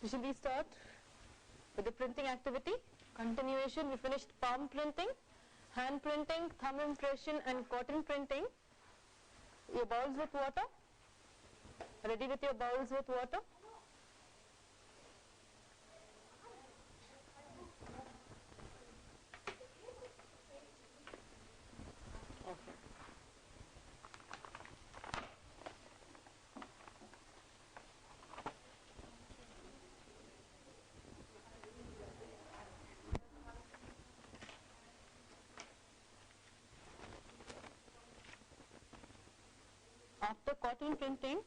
Usually start with the printing activity. Continuation, we finished palm printing, hand printing, thumb impression and cotton printing. Your bowls with water. Ready with your bowls with water? Okay. After cotton printing,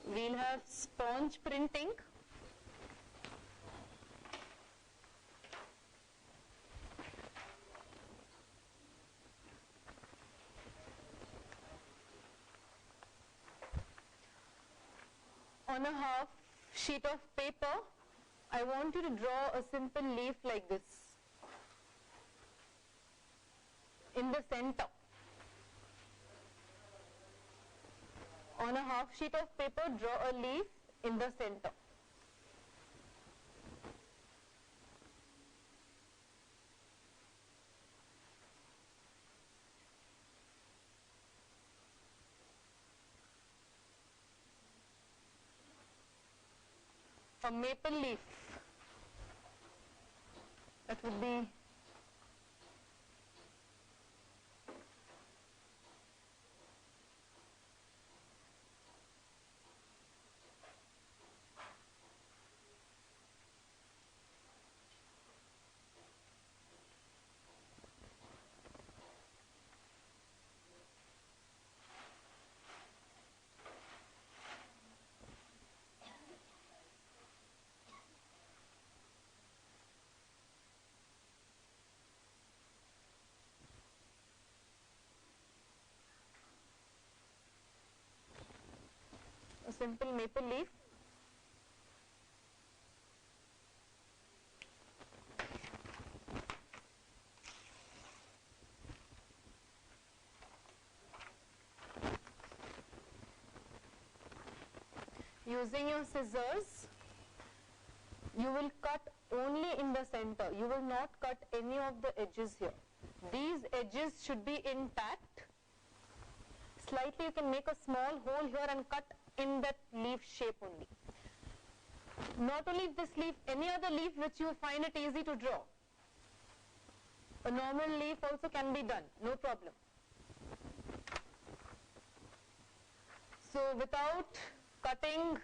we'll have sponge printing. On a half sheet of paper, I want you to draw a simple leaf like this. In the center. On a half sheet of paper, draw a leaf in the center. A maple leaf. That would be a simple maple leaf. Using your scissors, you will cut only in the center. You will not cut any of the edges here. These edges should be intact. Slightly you can make a small hole here and cut in that leaf shape only. Not only this leaf, any other leaf which you find it easy to draw. A normal leaf also can be done, no problem. So without cutting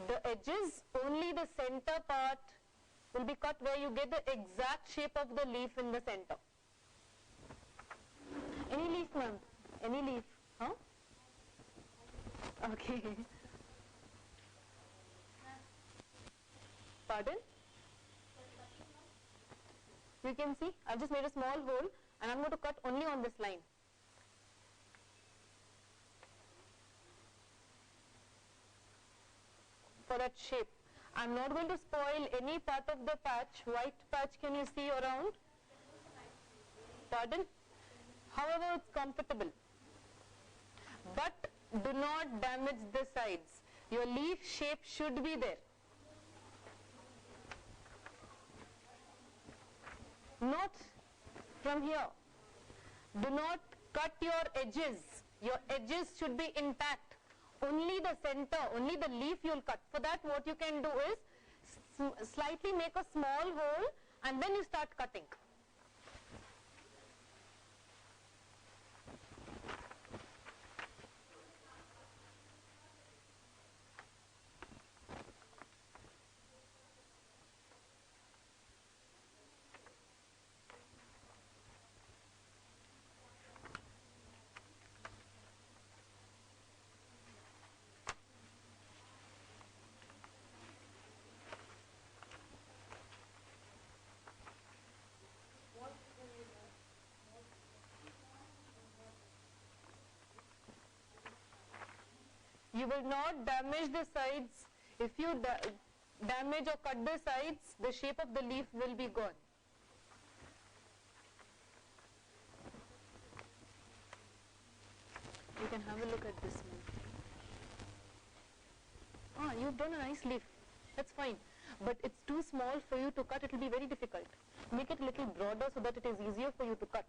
the edges, only the center part will be cut where you get the exact shape of the leaf in the center. Any leaf, ma'am? Any leaf? Huh? Okay. Pardon? You can see, I've just made a small hole and I'm going to cut only on this line. For that shape. I'm not going to spoil any part of the patch. White patch can you see around? Pardon? However, it's comfortable. But do not damage the sides. Your leaf shape should be there. Not from here. Do not cut your edges. Your edges should be intact. Only the center, only the leaf you will cut. For that what you can do is slightly make a small hole and then you start cutting. You will not damage the sides. If you damage or cut the sides, the shape of the leaf will be gone. can have a look at this one. Ah, you've done a nice leaf. That's fine. But it's too small for you to cut. It will be very difficult. Make it a little broader so that it is easier for you to cut.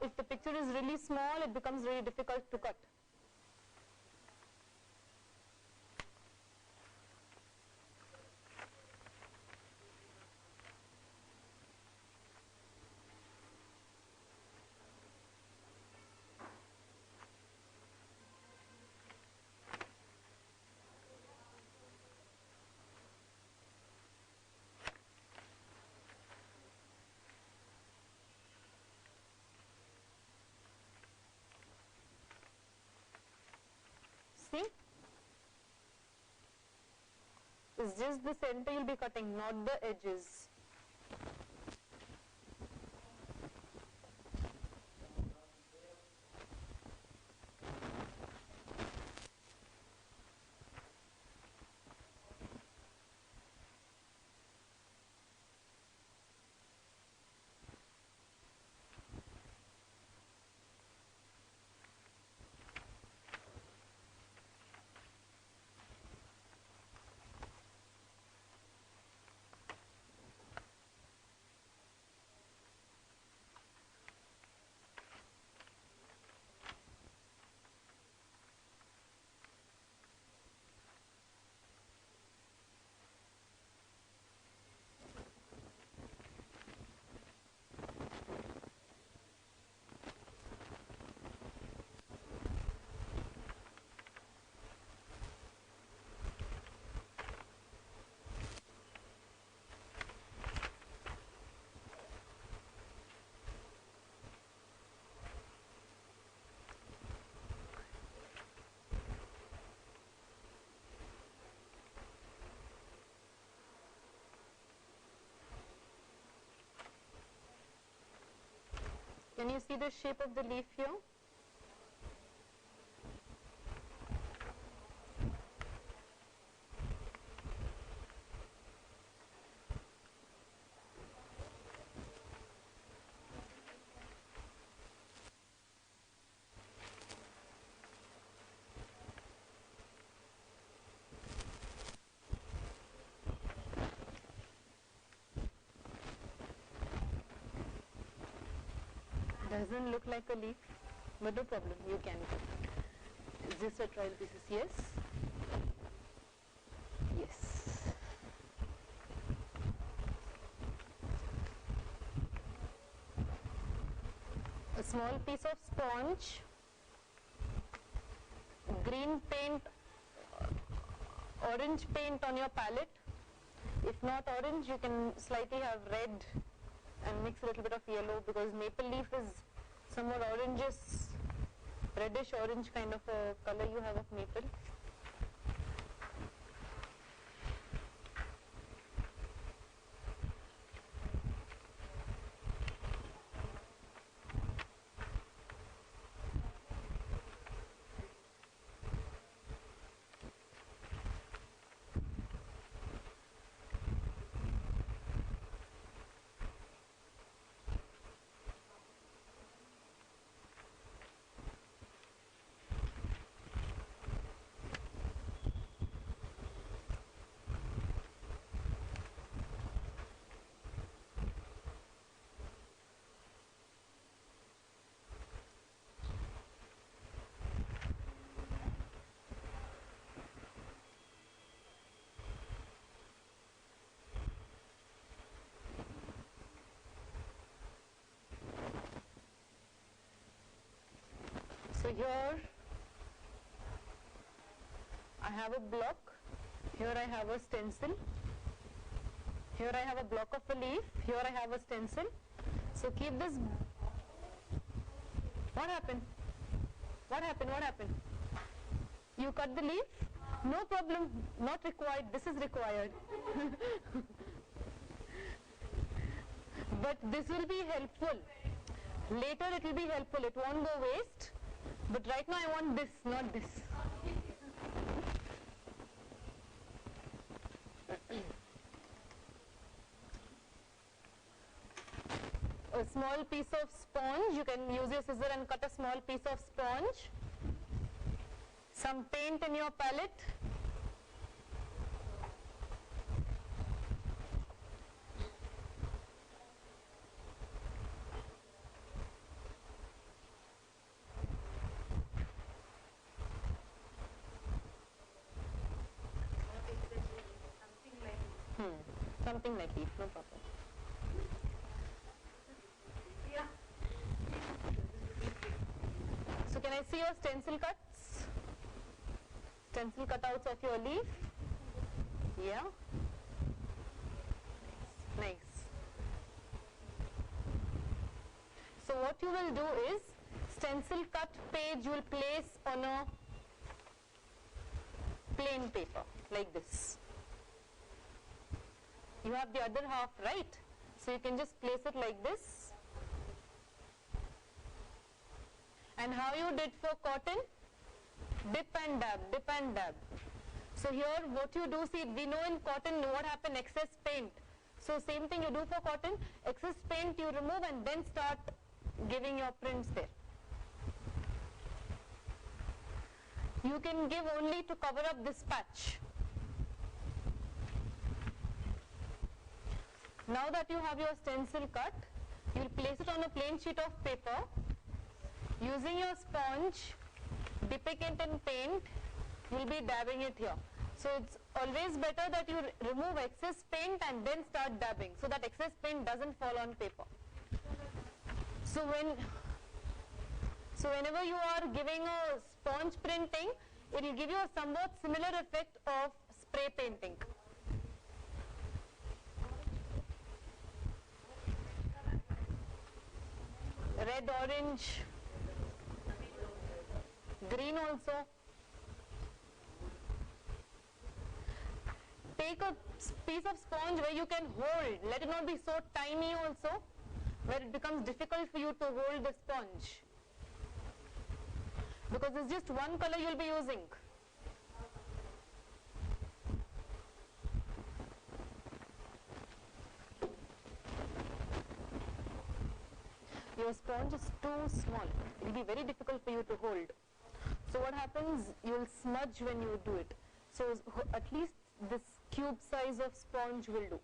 If the picture is really small, it becomes very difficult to cut. See? It's just the center you'll be cutting, not the edges. Can you see the shape of the leaf here? Doesn't look like a leaf, but no problem, you can. Is this a trial pieces? Yes. Yes. A small piece of sponge, green paint, orange paint on your palette. If not orange, you can slightly have red and mix a little bit of yellow, because maple leaf is somewhat oranges, reddish orange kind of a color you have of maple. So here I have a block, here I have a stencil, here I have a block of a leaf, here I have a stencil. So keep this. What happened? What happened? What happened? You cut the leaf? No problem, not required, this is required. But this will be helpful. Later it will be helpful, it won't go waste. But right now I want this, not this. a small piece of sponge. You can use your scissor and cut a small piece of sponge. Some paint in your palette. Something like it, no problem. So can I see your stencil cuts? Stencil cutouts of your leaf? Yeah? Nice. So what you will do is, stencil cut page you will place on a plain paper, like this. You have the other half, right? So you can just place it like this. And how you did for cotton? Dip and dab, dip and dab. So here what you do, see, we know in cotton what happened, excess paint. So same thing you do for cotton, excess paint you remove and then start giving your prints there. You can give only to cover up this patch. Now that you have your stencil cut, you will place it on a plain sheet of paper. Using your sponge, dipping it in paint, you will be dabbing it here. So it's always better that you remove excess paint and then start dabbing, so that excess paint doesn't fall on paper. So whenever you are giving a sponge printing, it will give you a somewhat similar effect of spray painting. Red, orange, green also. Take a piece of sponge where you can hold. Let it not be so tiny also, where it becomes difficult for you to hold the sponge. Because it's just one color you will be using. Your sponge is too small. It will be very difficult for you to hold. So what happens, you will smudge when you do it. So at least this cube size of sponge will do.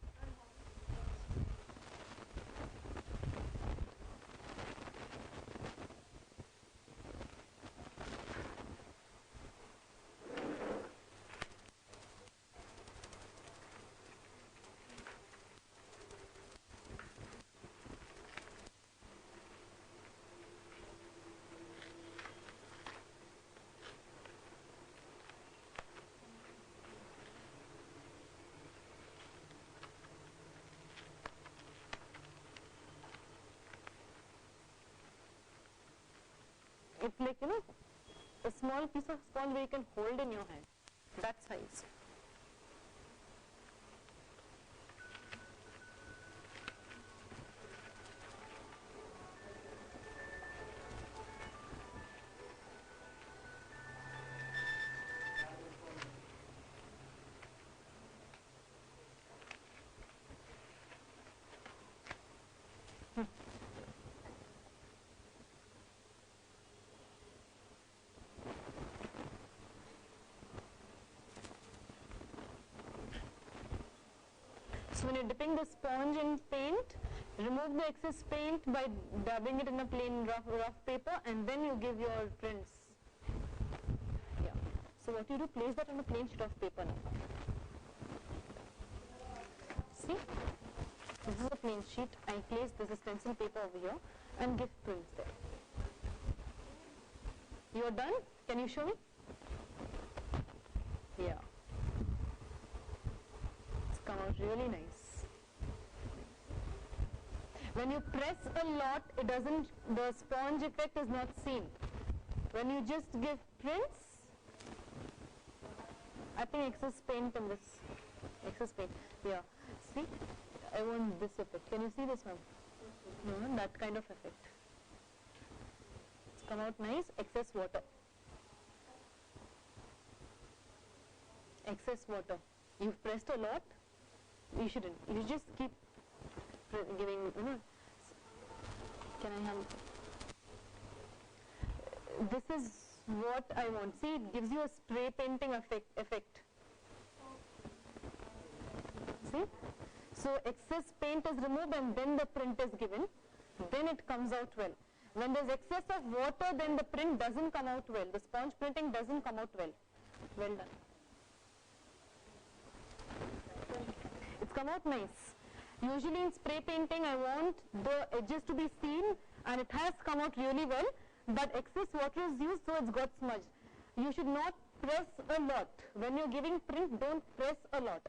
It's like, you know, a small piece of sponge where you can hold in your hand, that size. So when you're dipping the sponge in paint, remove the excess paint by dabbing it in a plain rough paper, and then you give your prints. Yeah. So what you do, place that on a plain sheet of paper now. See? This is a plain sheet. I place this stencil paper over here and give prints there. You're done? Can you show me? Yeah. Come out really nice. When you press a lot, it doesn't, the sponge effect is not seen. When you just give prints, I think excess paint in this, excess paint, yeah. See, I want this effect. Can you see this one? No, that kind of effect. It's come out nice, excess water. Excess water. You've pressed a lot. You shouldn't. You just keep giving, you know. Can I have? This is what I want. See, it gives you a spray painting effect. See? So excess paint is removed and then the print is given. Then it comes out well. When there's excess of water, then the print doesn't come out well. The sponge printing doesn't come out well. Well done. It's come out nice. Usually in spray painting, I want the edges to be seen, and it has come out really well, but excess water is used, so it's got smudged. You should not press a lot. When you're giving print, don't press a lot.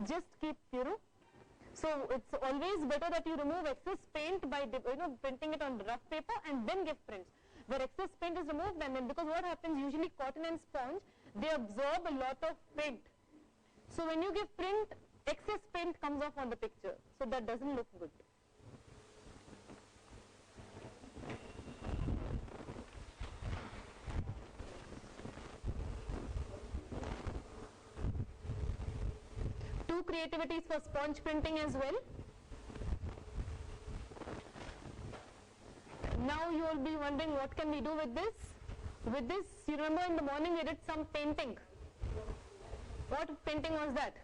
Just keep, so it's always better that you remove excess paint by, printing it on rough paper and then give prints. Where excess paint is removed, and then, because what happens, usually cotton and sponge, they absorb a lot of paint. So when you give print, excess paint comes off on the picture, so that doesn't look good. Two creativities for sponge printing as well. Now you will be wondering, what can we do with this? With this, you remember in the morning we did some painting. What painting was that?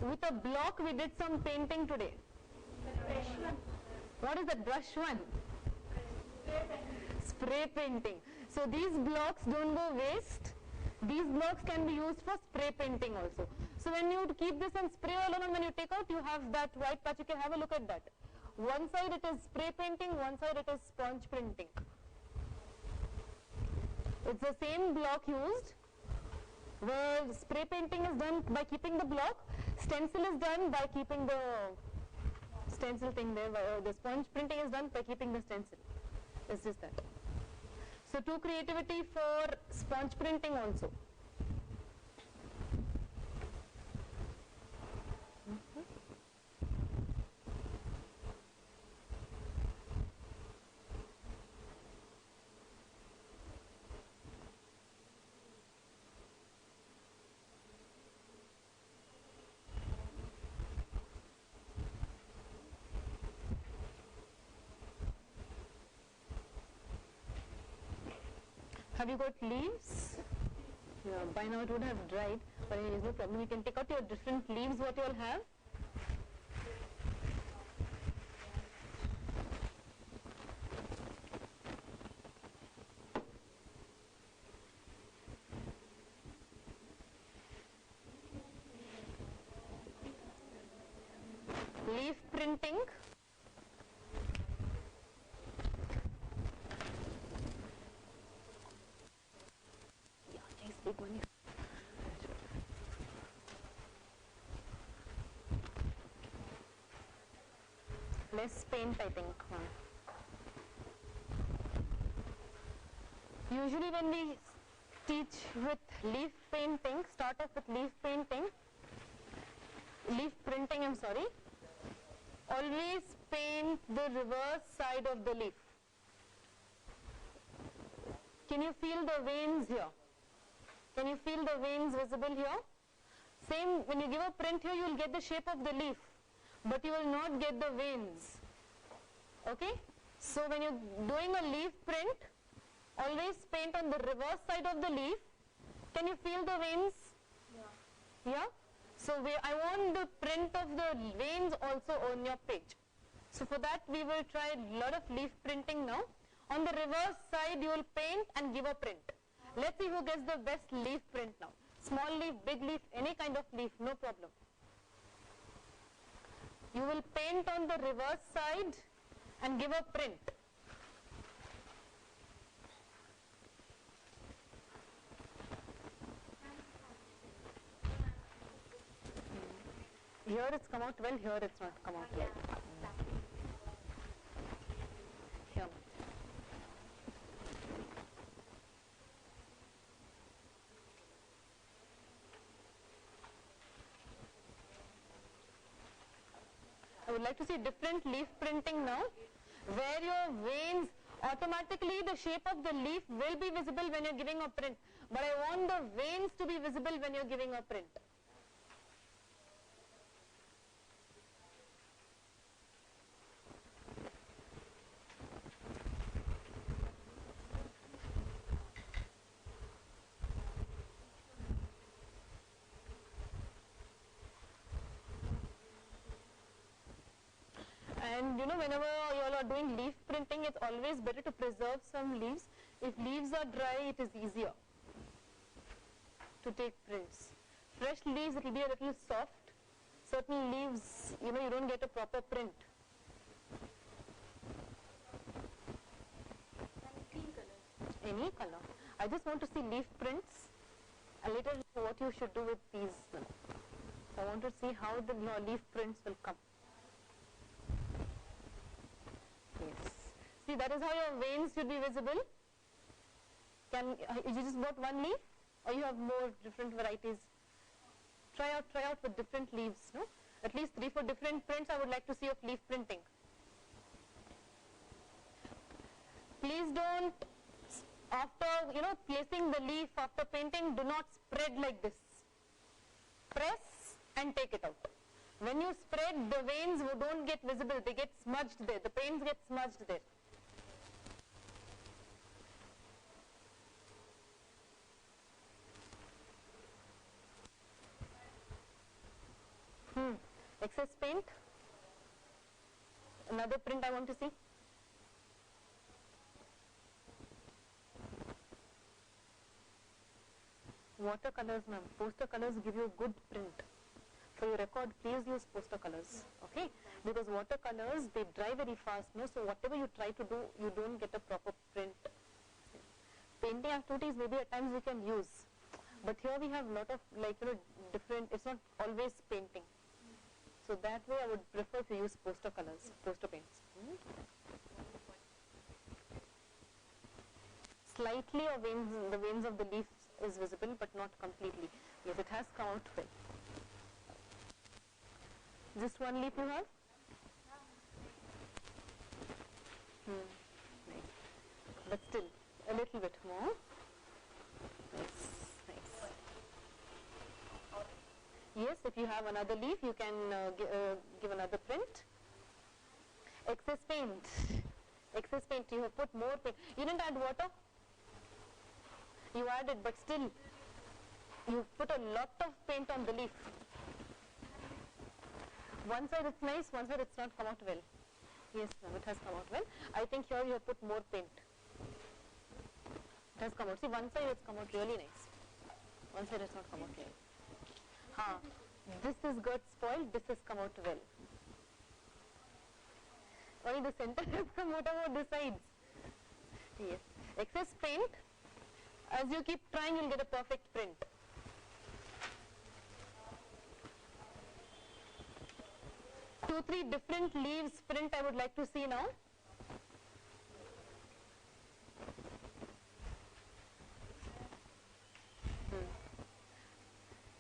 With a block we did some painting today. What is that brush one? Spray painting. So these blocks don't go waste. These blocks can be used for spray painting also. So when you keep this and spray all around, when you take out, you have that white patch. You can have a look at that. One side it is spray painting, one side it is sponge printing. It's the same block used, where spray painting is done by keeping the block, stencil is done by keeping the stencil thing there, the sponge printing is done by keeping the stencil. It's just that. So two creativity for sponge printing also. Have you got leaves? Yeah, by now it would have dried, but there is no problem. You can take out your different leaves what you all have. Leaf printing. Big one. Less paint, I think. Usually when we teach with leaf painting, start off with leaf painting, leaf printing, I'm sorry, always paint the reverse side of the leaf. Can you feel the veins here? Can you feel the veins visible here? Same, when you give a print here, you will get the shape of the leaf, but you will not get the veins. Okay? So when you're doing a leaf print, always paint on the reverse side of the leaf. Can you feel the veins? Yeah? Yeah? So I want the print of the veins also on your page. So for that, we will try a lot of leaf printing now. On the reverse side, you will paint and give a print. Let's see who gets the best leaf print now. Small leaf, big leaf, any kind of leaf, no problem. You will paint on the reverse side and give a print. Here it's come out well, here it's not come out well. Here. I would like to see different leaf printing now, where your veins, automatically the shape of the leaf will be visible when you're giving a print, but I want the veins to be visible when you're giving a print. And you know, whenever you all are doing leaf printing, it's always better to preserve some leaves. If leaves are dry, it is easier to take prints. Fresh leaves, it will be a little soft. Certain leaves, you know, you don't get a proper print. Any color. I just want to see leaf prints, and later what you should do with these. I want to see how your leaf prints will come. Yes. See, that is how your veins should be visible. You just bought one leaf, or you have more different varieties? Try out with different leaves. No? At least 3-4 different prints I would like to see of leaf printing. Please don't, after placing the leaf, after painting, do not spread like this. Press and take it out. When you spread, the veins don't get visible, they get smudged there, the paints get smudged there. Excess paint. Another print I want to see. Watercolors, ma'am. Poster colors give you a good print. For your record, please use poster colors, okay? Because watercolors, they dry very fast, no? So whatever you try to do, you don't get a proper print. Painting activities, maybe at times we can use. But here we have a lot of, different, it's not always painting. So that way I would prefer to use poster colors, poster paints. Slightly the veins of the leaf is visible, but not completely. Yes, it has come out well. Just one leaf you have? Nice. But still, a little bit more. Nice. Yes, if you have another leaf, you can give another print. Excess paint. Excess paint, you have put more paint. You didn't add water? You added, but still, you put a lot of paint on the leaf. One side it's nice, one side it's not come out well. Yes, ma'am, it has come out well. I think here you have put more paint. It has come out. See, one side it's come out really nice. One side it's not come out well. This is got spoiled, this has come out well. Only the center has come out about the sides. Yes. Excess paint, as you keep trying, you'll get a perfect print. Two, three different leaves print I would like to see now.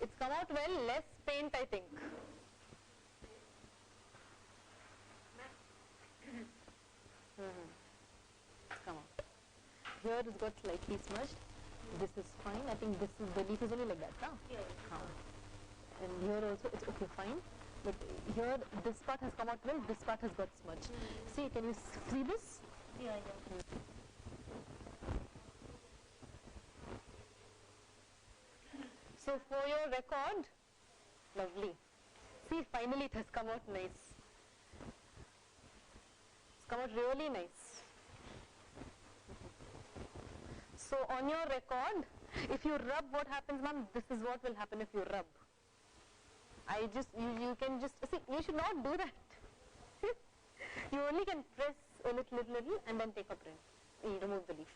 It's come out well, less paint I think. It's come out. Here it's got slightly smudged. This is fine. I think this is, the leaf is only like that, huh? Yeah. And here also it's okay, fine. But here this part has come out well, this part has got smudged. See, can you see this? Yeah. So for your record, lovely. See, finally it has come out nice. It's come out really nice. So on your record, if you rub, what happens, ma'am? This is what will happen if you rub. You can just, see, you should not do that. You only can press a little and then take a print. You remove the leaf.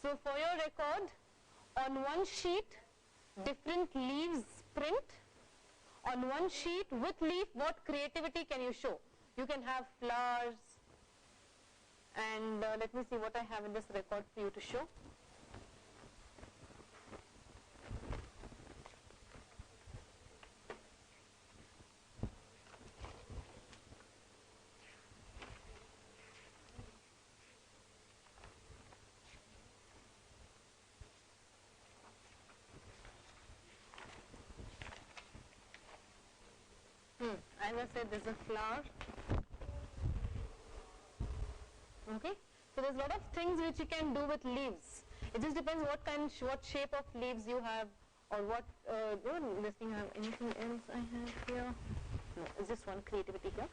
So for your record, on one sheet, different leaves print. On one sheet with leaf, what creativity can you show? You can have flowers, and let me see what I have in this record for you to show. As I said, there's a flower. Okay, so there's a lot of things which you can do with leaves. It just depends what shape of leaves you have, or what this thing I have. Anything else I have here? It's just one creativity here.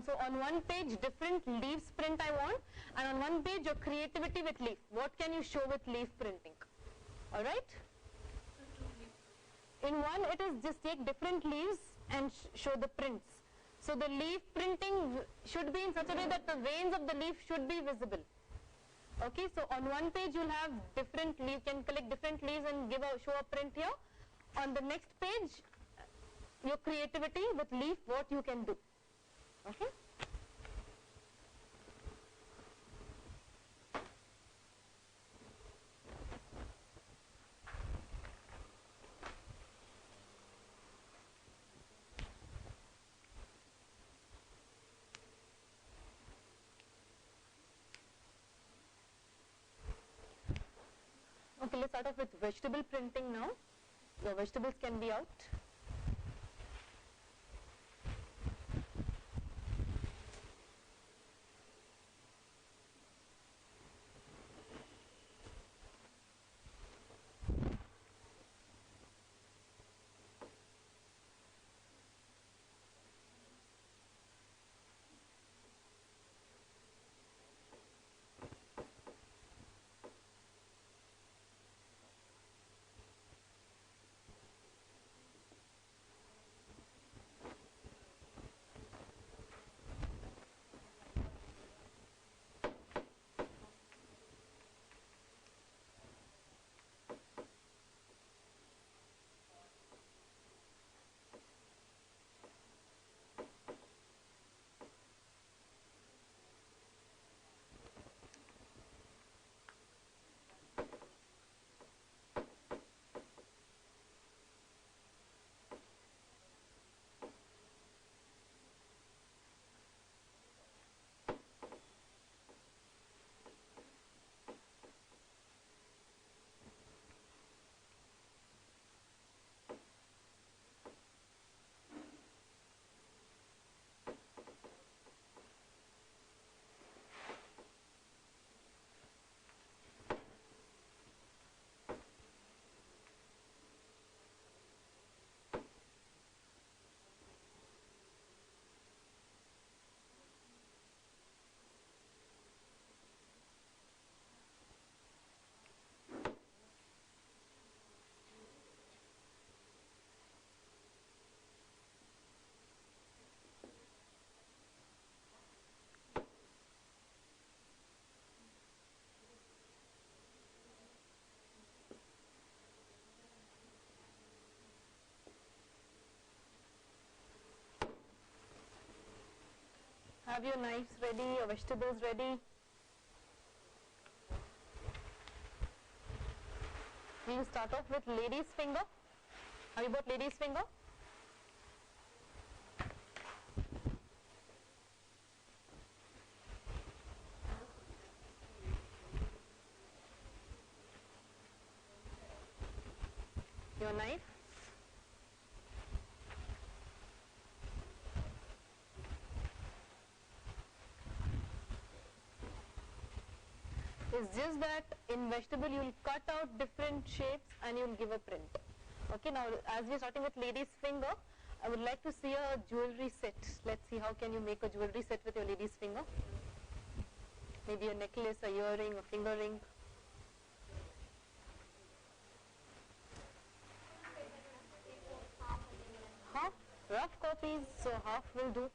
So on one page different leaves print I want, and on one page your creativity with leaf. What can you show with leaf printing? Alright? In one it is just take different leaves and show the prints. So the leaf printing should be in such a way that the veins of the leaf should be visible. Okay, so on one page you'll have different leaves, can collect different leaves and show a print here. On the next page, your creativity with leaf, what you can do. Okay. Okay, let's start off with vegetable printing now. Your vegetables can be out. Have your knives ready, your vegetables ready. We will start off with lady's finger. Have you got lady's finger? Your knife. It's just that in vegetable you will cut out different shapes and you will give a print. Okay, now as we are starting with lady's finger, I would like to see a jewelry set. Let's see how can you make a jewelry set with your lady's finger. Maybe a necklace, a earring, a finger ring. Half, rough copies, so half will do.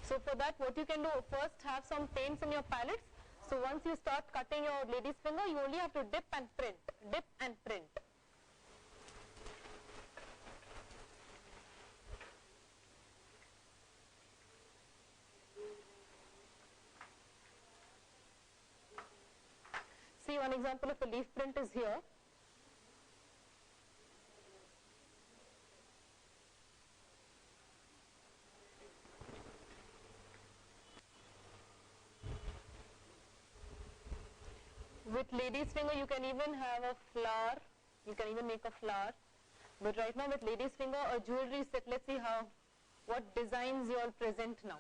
So for that what you can do, first have some paints in your palettes. So once you start cutting your lady's finger, you only have to dip and print, dip and print. See, one example of a leaf print is here. With lady's finger you can even have a flower, you can even make a flower. But right now with lady's finger, a jewelry set, let's see what designs you all present now.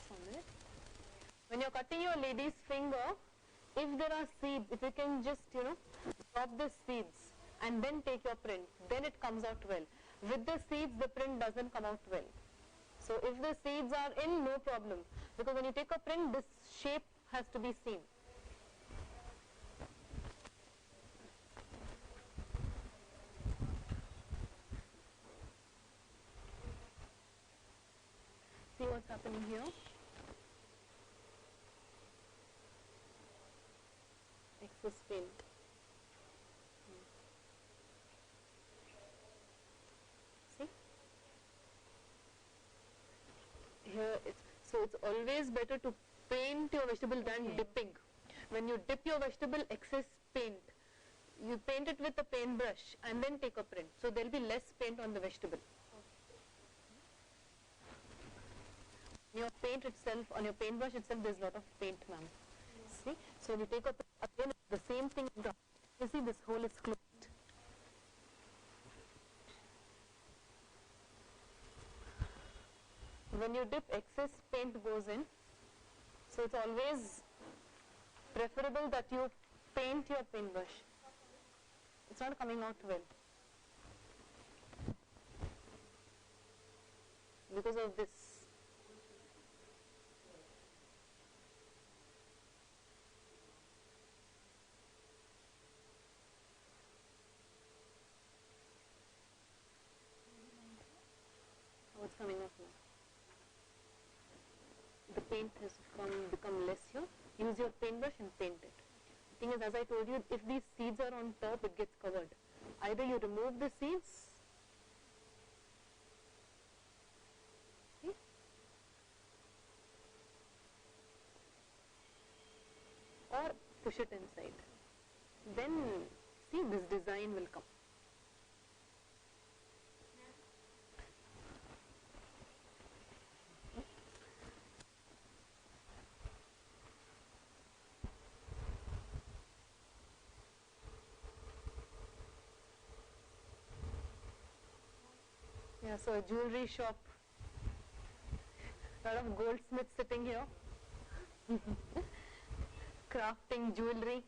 just 1 minute. When you're cutting your lady's finger, if there are seeds, if you can just, drop the seeds and then take your print, then it comes out well. With the seeds, the print doesn't come out well. So if the seeds are in, no problem. Because when you take a print, this shape has to be seen. See what's happening here? Excess paint. See? Here it's always better to paint your vegetable than dipping. When you dip your vegetable, excess paint, you paint it with a paintbrush and then take a print. So there will be less paint on the vegetable. Your paint itself, on your paintbrush itself, there's a lot of paint, ma'am. See? So when you take a print, again the same thing. You see this hole is closed. When you dip, excess paint goes in. So it's always preferable that you paint your paintbrush. It's not coming out well because of this. What's coming out now? The paint has become less here. Use your paintbrush and paint it. The thing is, as I told you, if these seeds are on top, it gets covered. Either you remove the seeds, see? Or push it inside. Then, see, this design will come. Yeah, so a jewelry shop, a lot of goldsmiths sitting here, crafting jewelry.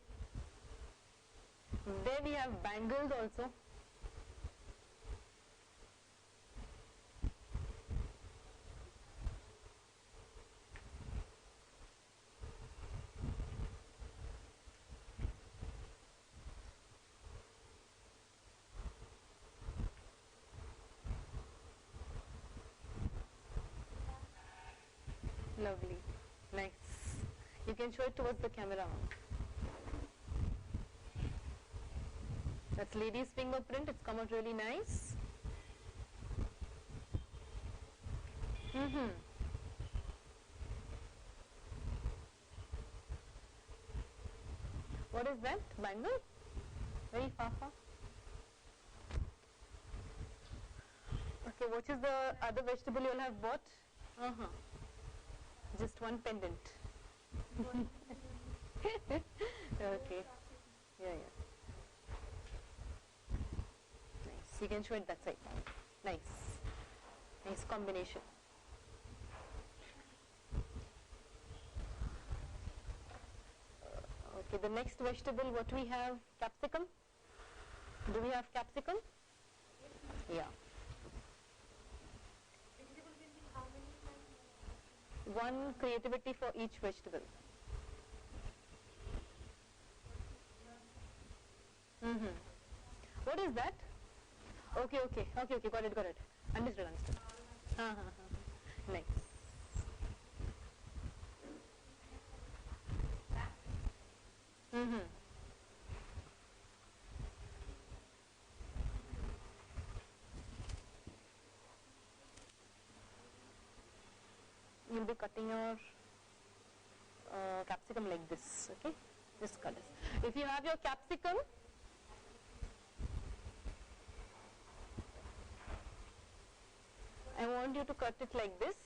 There we have bangles also. Lovely, nice. You can show it towards the camera. That's lady's fingerprint. It's come out really nice. What is that? Bangle? Very far. Okay, what is the other vegetable you'll have bought? Just one pendant. Okay. Yeah. Nice. You can show it that side. Nice. Nice combination. Okay, the next vegetable, what we have? Capsicum. Do we have capsicum? Yeah. One creativity for each vegetable. What is that? Okay, got it. Understood. Nice. You'll be cutting your capsicum like this, okay? This color. If you have your capsicum, I want you to cut it like this.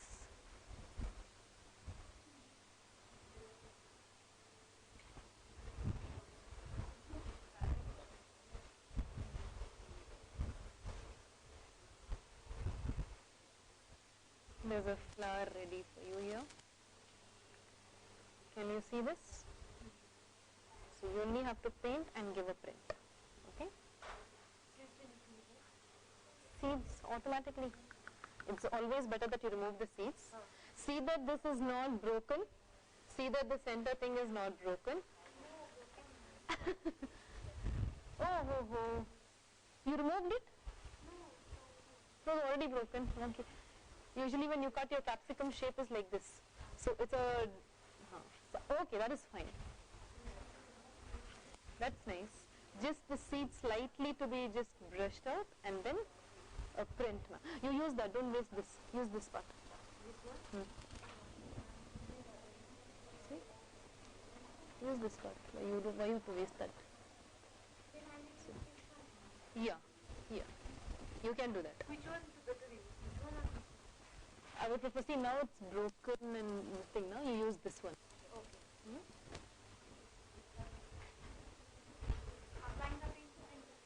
There's a flower ready for you here. See this? So you only have to paint and give a print. Okay? Seeds automatically. It's always better that you remove the seeds. See that this is not broken. See that the center thing is not broken. Oh. You removed it? It was already broken. Okay. Usually when you cut, your capsicum shape is like this. So it's a... okay, that is fine. That's nice. Just the seed slightly to be just brushed out and then a print. You use that, don't waste this. Use this part. See? Use this part. Why you have to waste that? Yeah. You can do that. Which one is better? Which one? I would prefer, see now it's broken and this thing, now you use this one. Okay. Applying the paint?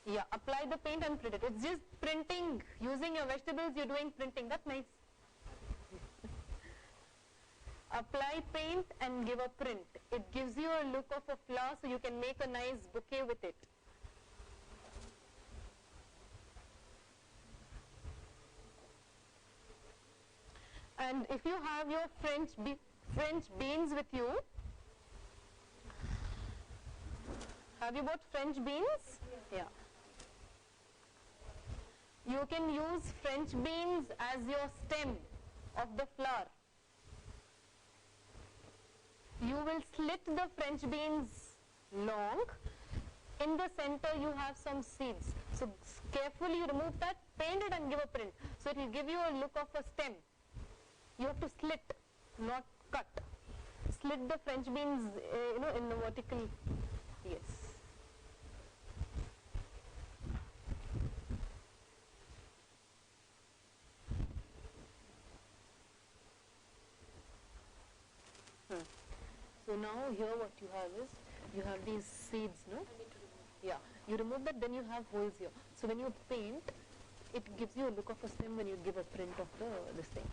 Yeah, apply the paint and print it. It's just printing. Using your vegetables, you're doing printing. That's nice. Apply paint and give a print. It gives you a look of a flower, so you can make a nice bouquet with it. And if you have your French beans with you, have you bought French beans? Yeah. You can use French beans as your stem of the flower. You will slit the French beans long. In the center you have some seeds. So carefully remove that, paint it and give a print. So it will give you a look of a stem. You have to slit, not cut. Slit the French beans, in the vertical. Yes. So now here what you have is, you have these seeds, no? Yeah. You remove that, then you have holes here. So when you paint, it gives you a look of a stem when you give a print of this thing.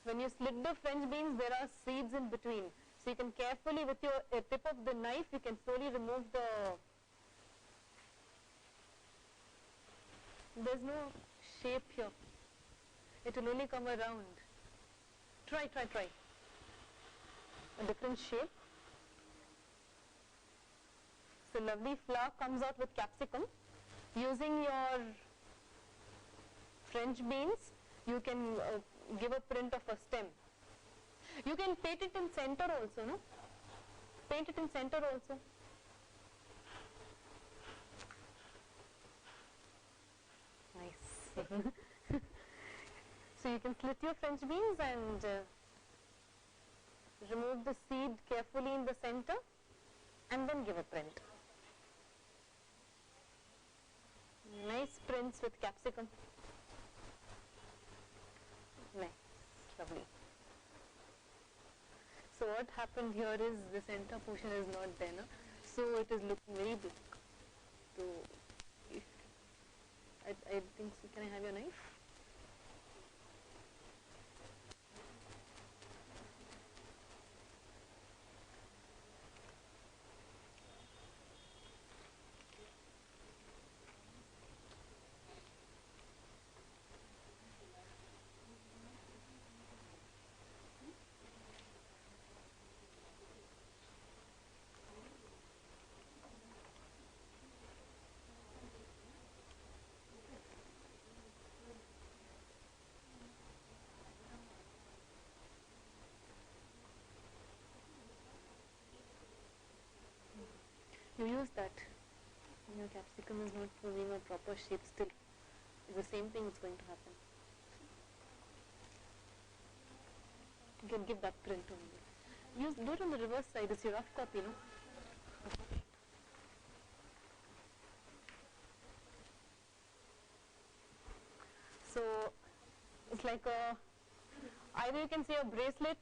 When you slit the French beans, there are seeds in between. So you can carefully, with your tip of the knife, you can slowly remove the... There's no shape here. It will only come around. Try. A different shape. So lovely flower comes out with capsicum. Using your French beans, you can give a print of a stem. You can paint it in center also, no? Paint it in center also. Nice. So you can slit your French beans and remove the seed carefully in the center and then give a print. Nice prints with capsicum. Nice, lovely. So what happened here is the center portion is not there, no? So it is looking very big. So I think so. Can I have your knife? You use that. Your capsicum is not moving a proper shape still. It's the same thing is going to happen. You can give that print only. Do it on the reverse side. It's your rough copy, no? So it's like either you can say a bracelet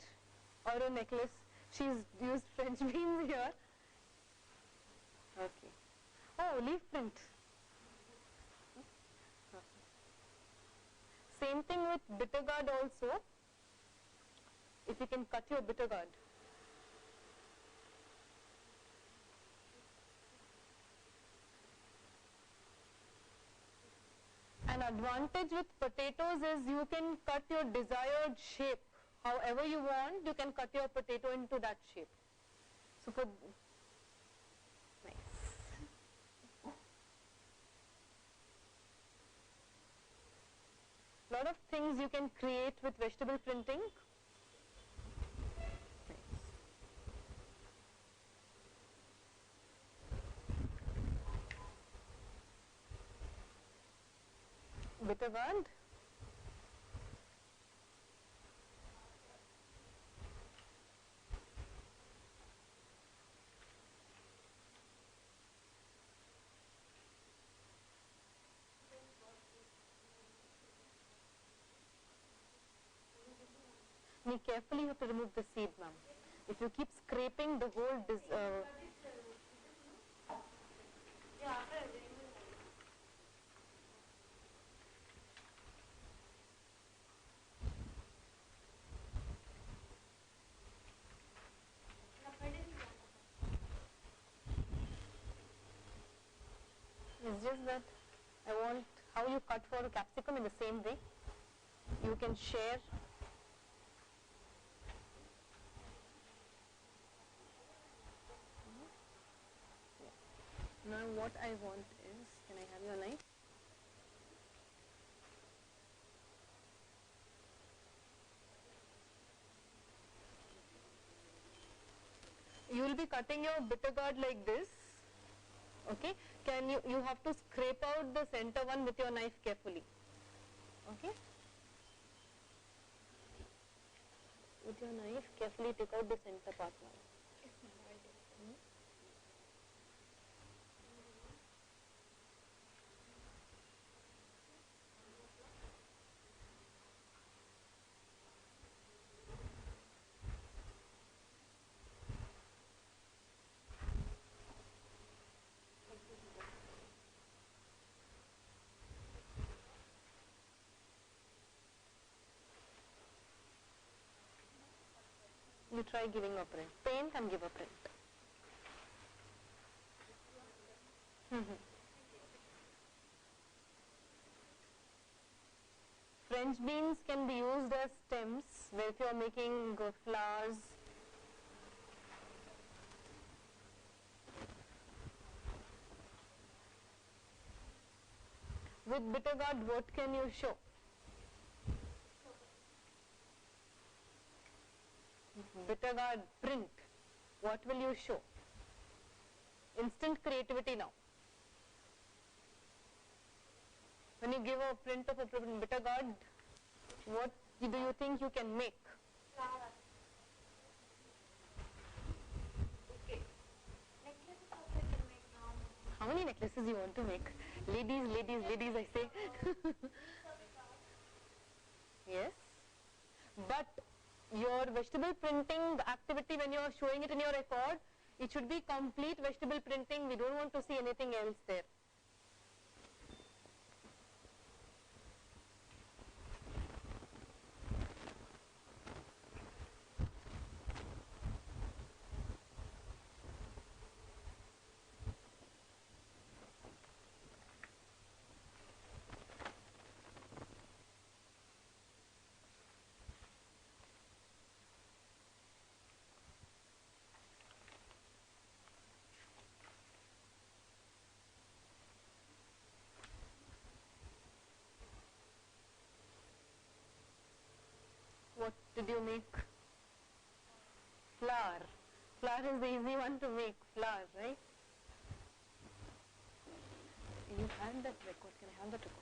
or a necklace. She's used French beans here. Okay. Oh, leaf print. Same thing with bitter gourd also. If you can cut your bitter gourd. An advantage with potatoes is you can cut your desired shape. However you want, you can cut your potato into that shape. So for nice. Lot of things you can create with vegetable printing. Bitter gourd. You carefully have to remove the seed, ma'am. If you keep scraping the whole it's just that I want how you cut for a capsicum in the same way. You can share. Now what I want is, can I have your knife? You will be cutting your bitter gourd like this. Okay, you have to scrape out the center one with your knife carefully. Okay, with your knife carefully take out the center part now. You try giving a print. Paint and give a print. French beans can be used as stems where if you are making flowers. With bitter gourd, what can you show? Bitter gourd print. What will you show? Instant creativity now. When you give a print of a bitter gourd, what do you think you can make? Flower. Okay. Necklaces also I can make now. How many necklaces you want to make? Ladies, ladies, ladies, I say. Yes. But your vegetable printing activity, when you are showing it in your record, it should be complete vegetable printing. We don't want to see anything else there. What did you make? Flower. Flower is the easy one to make. Flower, right? You had that record. Can I have that record?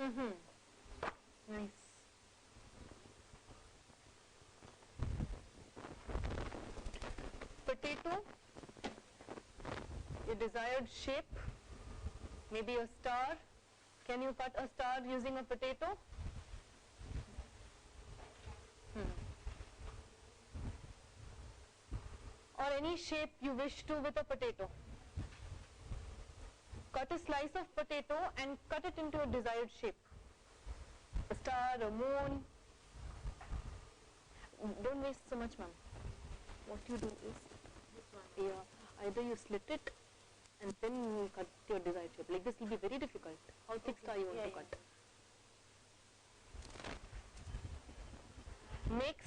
Mm-hmm. Nice. Potato, your desired shape, maybe a star. Can you cut a star using a potato? Or any shape you wish to with a potato. Cut a slice of potato and cut it into a desired shape. A star, a moon. Don't waste so much, ma'am. What you do is, either you slit it and then you cut your desired shape. Like this will be very difficult. How thick star you want to cut? Make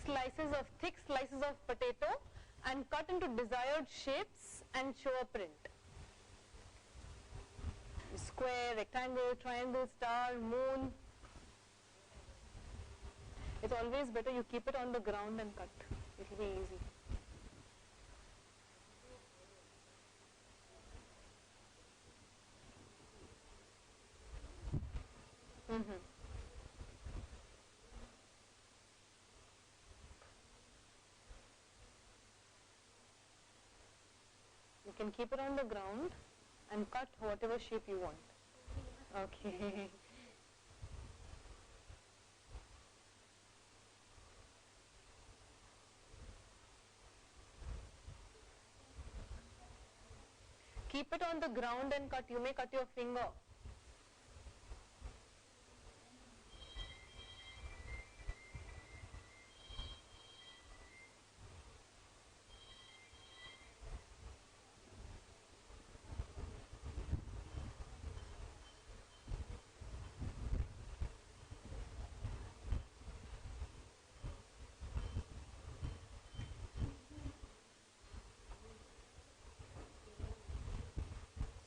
thick slices of potato and cut into desired shapes and show a print. Square, rectangle, triangle, star, moon. It's always better you keep it on the ground and cut. It will be easy. Mm-hmm. You can keep it on the ground and cut whatever shape you want. Okay. Keep it on the ground and cut. You may cut your finger.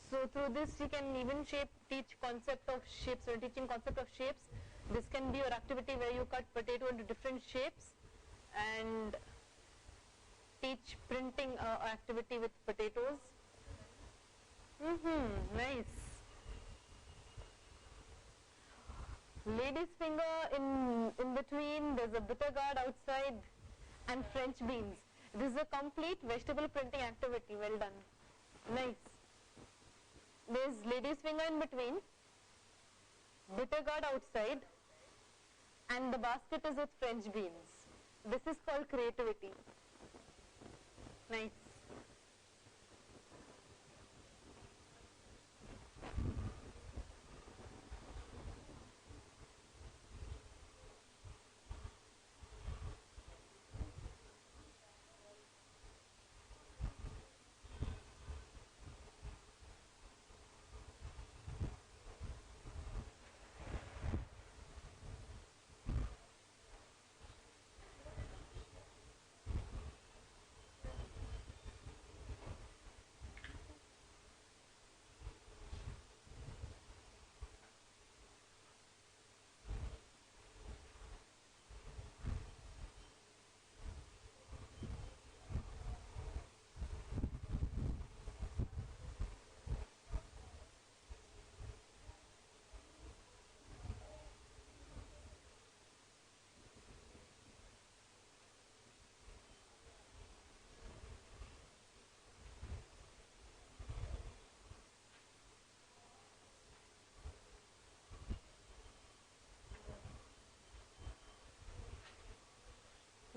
So through this you can even teach concept of shapes. When teaching concept of shapes, this can be your activity where you cut potato into different shapes and teach printing activity with potatoes. Nice. Lady's finger in between, there's a bitter gourd outside and French beans. This is a complete vegetable printing activity. Well done. Nice. There's lady's finger in between, bitter gourd outside, and the basket is with French beans. This is called creativity. Nice.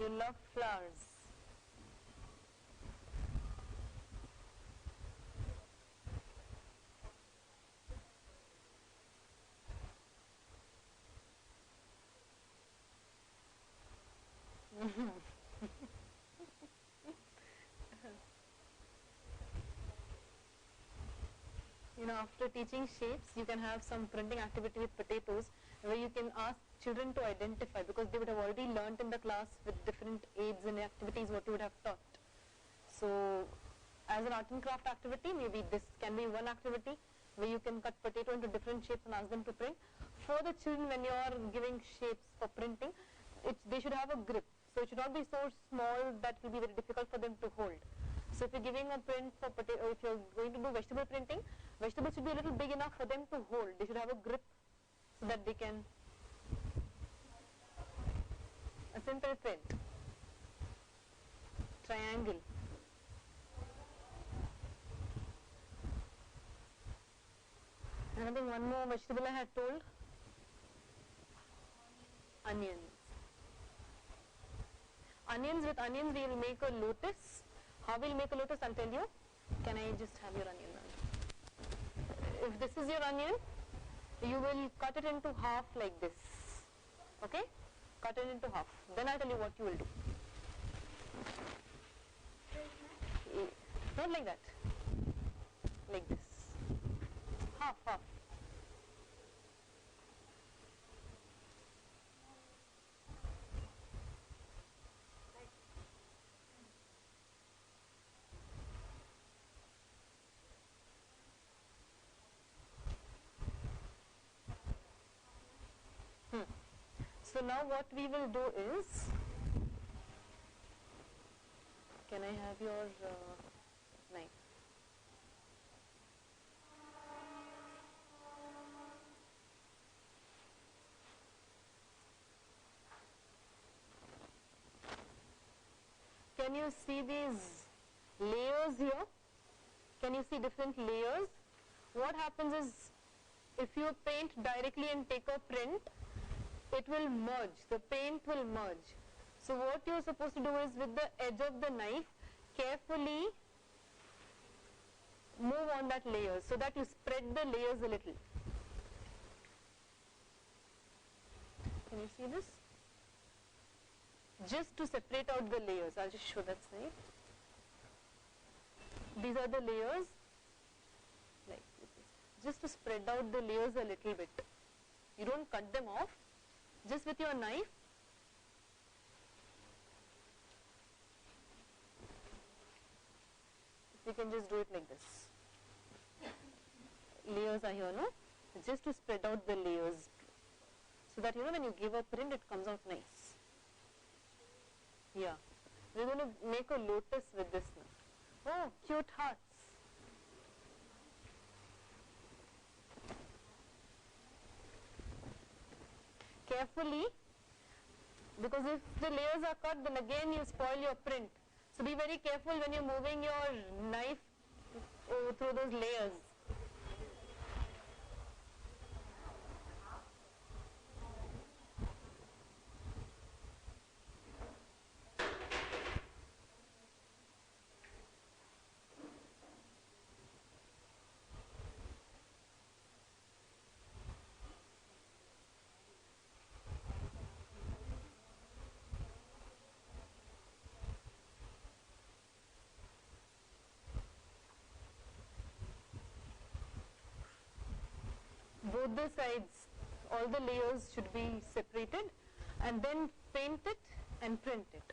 You love flowers. After teaching shapes, you can have some printing activity with potatoes where you can ask children to identify, because they would have already learnt in the class with different aids and activities what you would have taught. So as an art and craft activity, maybe this can be one activity where you can cut potato into different shapes and ask them to print. For the children, when you are giving shapes for printing, they should have a grip. So it should not be so small that it will be very difficult for them to hold. So if you're giving a print for potato, if you're going to do vegetable printing, vegetables should be a little big enough for them to hold. They should have a grip so that they can a simple print, triangle. And I think one more vegetable I had told, onions. Onions, with onions we will make a lotus. How we'll make a lotus, I'll tell you. Can I just have your onion now? If this is your onion, you will cut it into half like this. Okay? Cut it into half. Then I'll tell you what you will do. Not like that. Like this. Half, half. So now what we will do is, can I have your knife? Can you see these layers here? Can you see different layers? What happens is, if you paint directly and take a print, it will merge, the paint will merge. So what you are supposed to do is, with the edge of the knife, carefully move on that layer so that you spread the layers a little. Can you see this? Just to separate out the layers. I'll just show that side. These are the layers, like this. Just to spread out the layers a little bit. You don't cut them off. Just with your knife, you can just do it like this. Layers are here, no? Just to spread out the layers, so that when you give a print, it comes out nice. Yeah, we're going to make a lotus with this now. Oh, cute hearts. Carefully, because if the layers are cut, then again you spoil your print. So be very careful when you're moving your knife through those layers. Both the sides, all the layers should be separated, and then paint it and print it.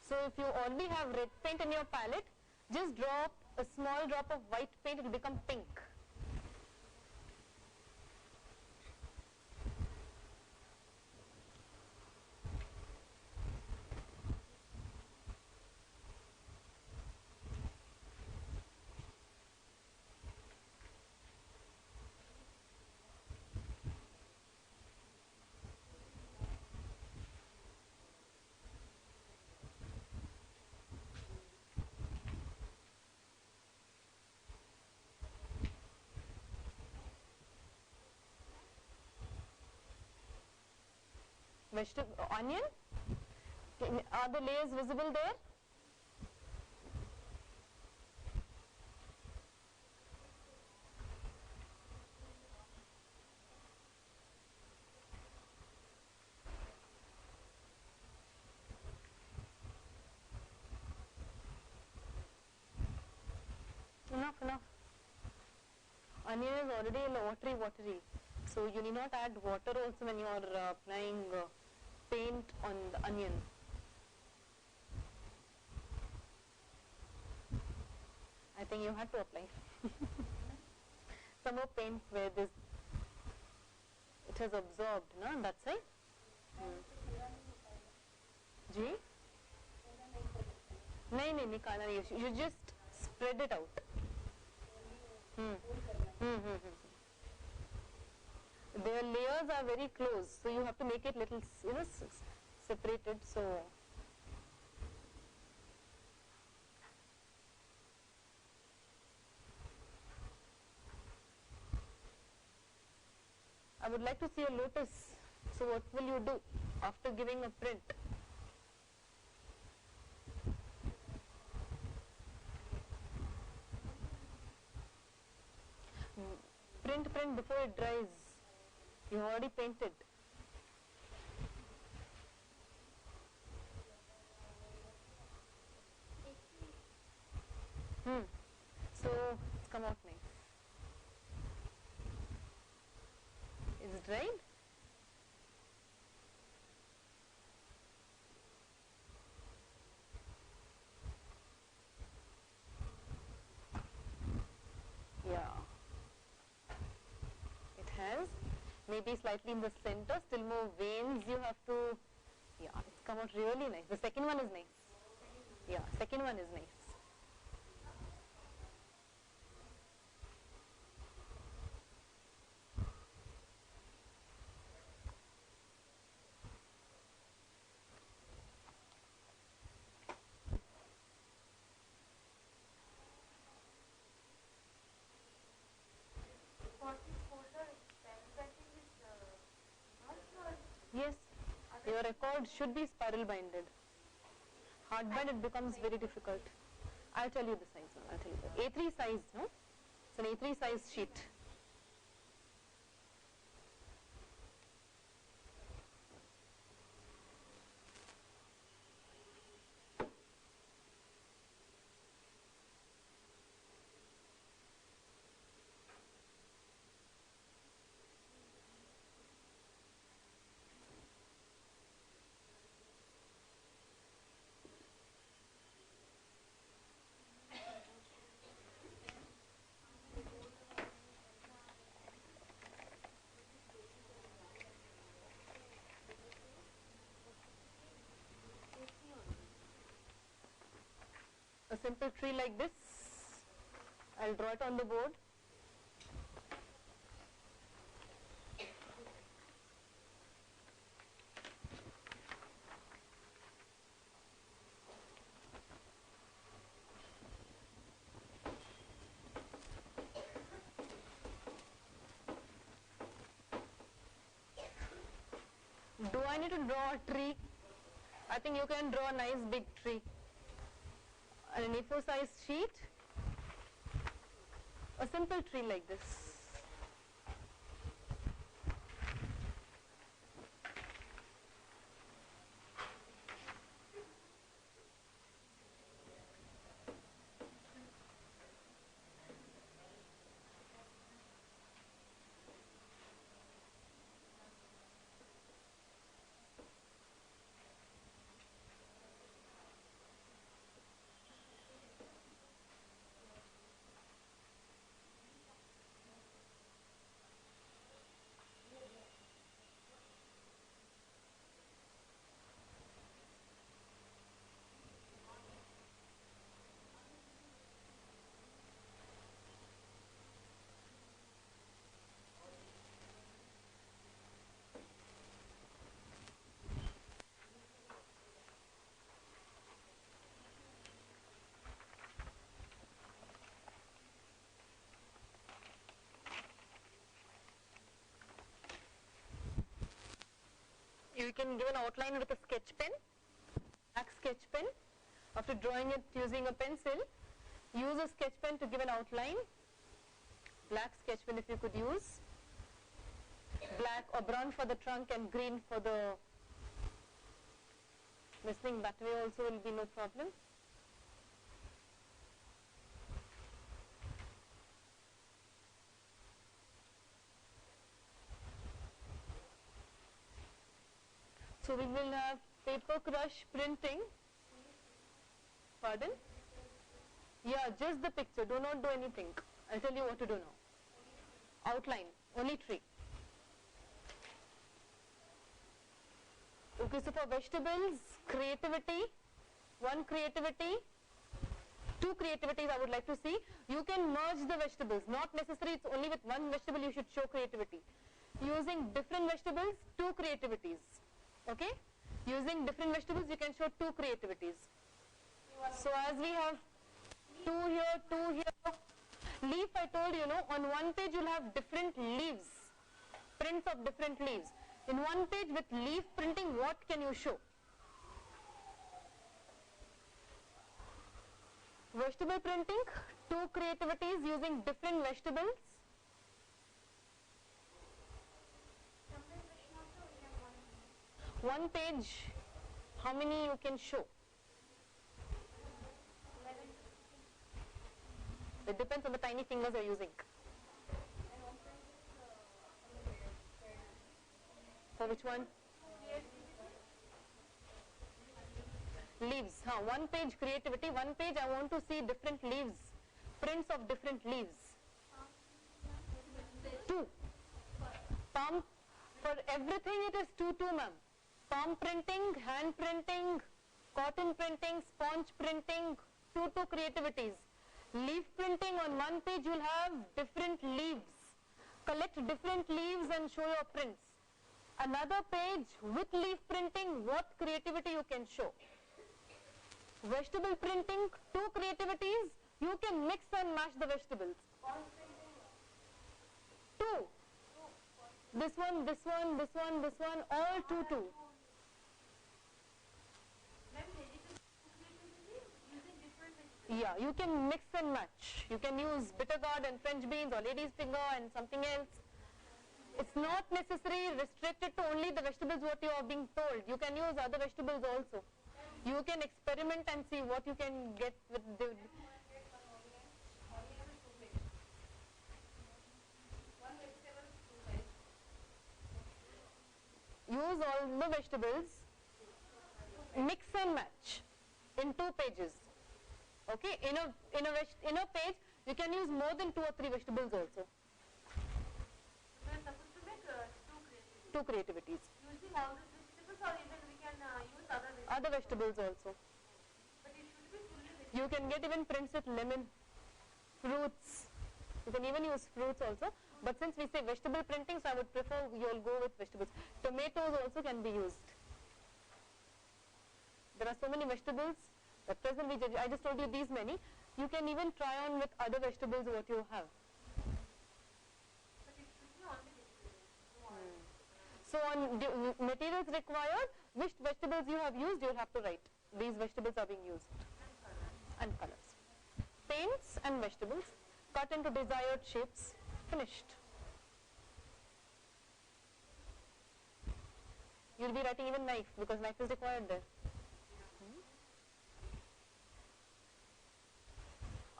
So if you already have red paint in your palette, just drop a small drop of white paint, it will become pink. Vegetable, onion, are the layers visible there? Enough. Onion is already watery. So you need not add water also when you are applying paint on the onion. I think you had to apply some more paint where this it has absorbed, no? That's right. जी? नहीं निकालना नहीं. You just spread it out. their layers are very close, so you have to make it little, separated. So I would like to see a lotus. So what will you do after giving a print? Print before it dries. You already painted. So it's come out nice. Is it dried? Yeah. It has. Maybe slightly in the center, still more veins you have to, yeah, it's come out really nice. The second one is nice. Yeah, second one is nice. For this folder, pen cutting is not or Yes, your record should be spiral binded. Hard bind it becomes very difficult. I'll tell you the size now. I'll tell you the A3 size, no? It's an A3 size sheet. A simple tree like this. I'll draw it on the board. Do I need to draw a tree? I think you can draw a nice big tree. An A4 size sheet, a simple tree like this. You can give an outline with a sketch pen, black sketch pen. After drawing it using a pencil, use a sketch pen to give an outline. Black sketch pen if you could use. Black or brown for the trunk and green for the missing. That way also will be no problem. So we will have paper crush printing. Pardon? Yeah, just the picture. Do not do anything. I'll tell you what to do now. Outline, only tree. Okay, so for vegetables, creativity, one creativity, two creativities I would like to see. You can merge the vegetables. Not necessary, it's only with one vegetable you should show creativity. using different vegetables, two creativities. Okay? Using different vegetables, you can show two creativities. So as we have two here. Leaf, I told you, on one page you'll have different leaves, prints of different leaves. In one page with leaf printing, what can you show? Vegetable printing, two creativities using different vegetables. One page, how many you can show? It depends on the tiny fingers you're using. For which one? Leaves. One page creativity. One page I want to see different leaves. Prints of different leaves. Two. Palm. For everything it is two, ma'am. Palm printing, hand printing, cotton printing, sponge printing, two creativities. Leaf printing, on one page you'll have different leaves. Collect different leaves and show your prints. Another page with leaf printing, what creativity you can show? Vegetable printing, two creativities, you can mix and match the vegetables. Two. This one, all two. Yeah, you can mix and match. You can use bitter gourd and French beans or lady's finger and something else. It's not necessarily restricted to only the vegetables what you are being told. You can use other vegetables also. You can experiment and see what you can get with the... Use all the vegetables, mix and match in two pages. Okay, in a page, you can use more than 2 or 3 vegetables also. We are supposed to make Two creativities. using all these vegetables, or even we can use other vegetables. Other vegetables also. But it should be fully vegetable. You can get even prints with lemon, fruits. You can even use fruits also. But since we say vegetable printing, so I would prefer you all go with vegetables. Tomatoes also can be used. There are so many vegetables. At present, I just told you these many. You can even try on with other vegetables what you have. But it should be only vegetables. So on materials required, which vegetables you have used, you will have to write. These vegetables are being used. And colors. Paints and vegetables, cut into desired shapes, finished. You will be writing even knife, because knife is required there.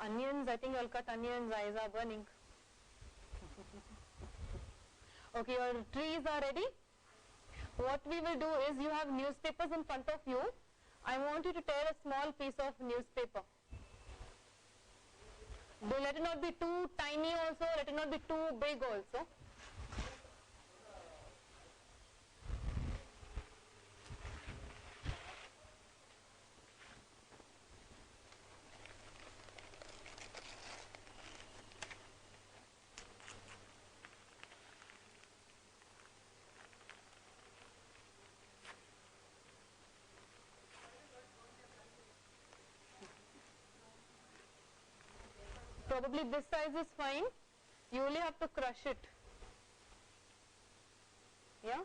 Onions, I think I'll cut onions, eyes are burning. Okay, your trees are ready. What we will do is, you have newspapers in front of you. I want you to tear a small piece of newspaper. Let it not be too tiny also, let it not be too big also. Probably this size is fine. You only have to crush it. Yeah?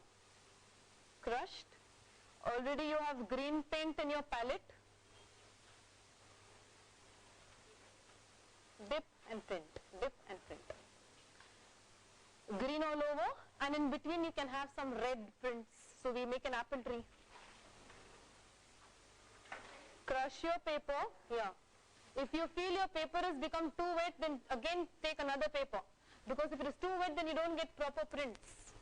Crushed. Already you have green paint in your palette. Dip and print. Dip and print. Green all over, and in between you can have some red prints. So we make an apple tree. Crush your paper. Yeah. If you feel your paper has become too wet, then again take another paper. Because if it is too wet, then you don't get proper prints.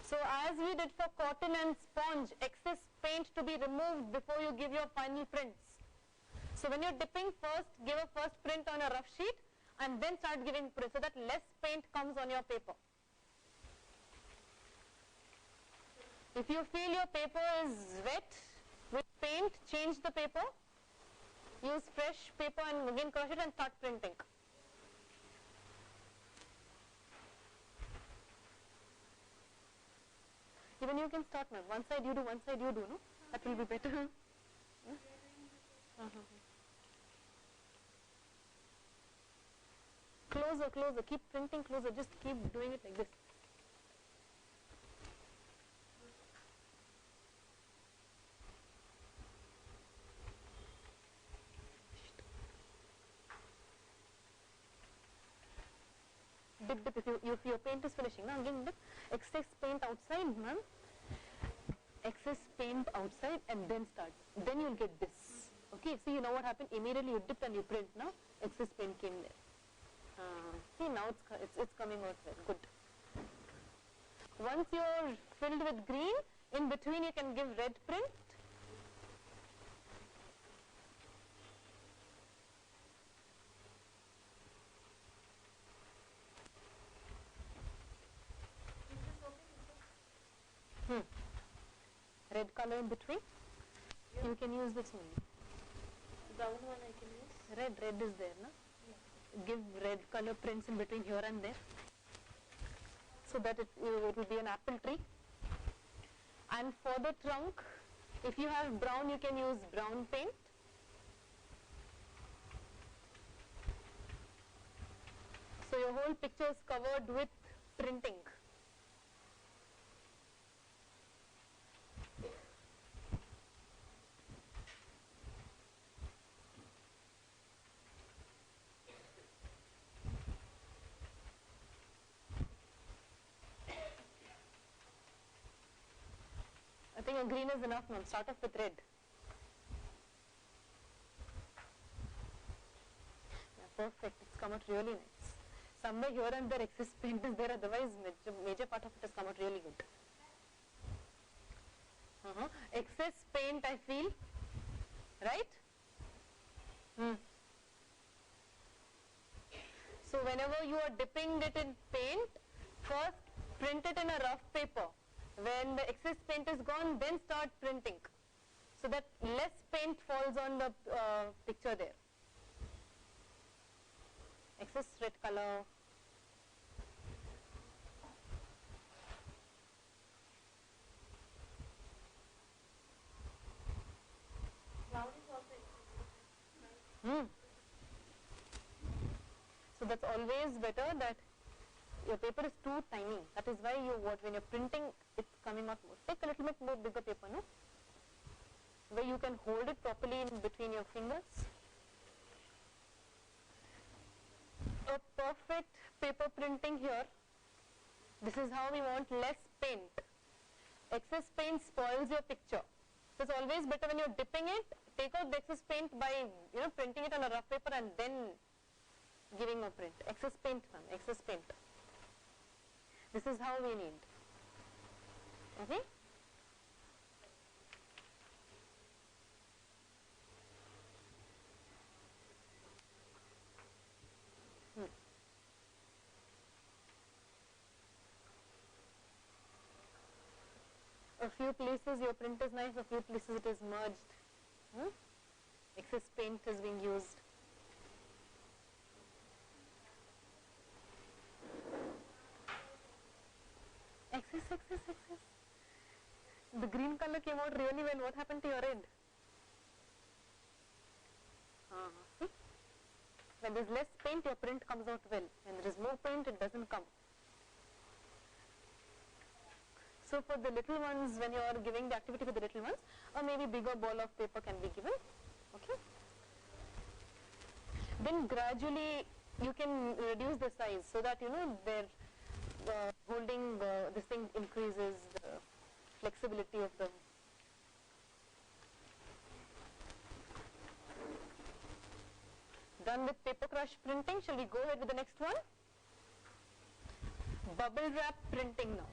So as we did for cotton and sponge, excess paint to be removed before you give your final prints. So when you're dipping first, give a first print on a rough sheet and then start giving prints so that less paint comes on your paper. If you feel your paper is wet with paint, change the paper. Use fresh paper and again crush it and start printing. Even you can start, ma'am. One side you do, one side you do, no? That will be better. Closer, closer. Keep printing closer. Just keep doing it like this. Dip, dip. If your paint is finishing, now again dip. Excess paint outside, ma'am. Excess paint outside and then start. Then you'll get this. Okay, see, you know what happened? Immediately you dipped and you print. Now excess paint came there. See, now it's coming out well. Good. Once you're filled with green, in between you can give red print. Red color in between. Yeah. You can use this one. Brown one I can use. Red is there, no? Yeah. Give red color prints in between here and there, so that it will be an apple tree. And for the trunk, if you have brown, you can use brown paint. So your whole picture is covered with printing. I think a green is enough now. Start off with red. Yeah, perfect. It's come out really nice. Somewhere here and there excess paint is there, otherwise major part of it has come out really good. Excess paint, I feel, right? So whenever you are dipping it in paint, first print it in a rough paper. When the excess paint is gone, then start printing, so that less paint falls on the picture there. Excess red color. Brown is also So that's always better that your paper is too tiny. That is why when you're printing, it's coming out more. Take a little bit more bigger paper, no? Where you can hold it properly in between your fingers. A perfect paper printing here. This is how we want less paint. Excess paint spoils your picture. So it's always better when you're dipping it, take out the excess paint by printing it on a rough paper and then giving a print. Excess paint, ma'am, excess paint. This is how we need. Okay? A few places your print is nice, a few places it is merged. Excess paint is being used. Excess. The green color came out really well. What happened to your red? See? When there is less paint, your print comes out well. When there is more paint, it doesn't come. So for the little ones, when you are giving the activity for the little ones, or maybe bigger ball of paper can be given. Okay. Then gradually you can reduce the size so that their holding this thing increases the flexibility of the. Done with paper crush printing. Shall we go ahead with the next one? Bubble wrap printing now.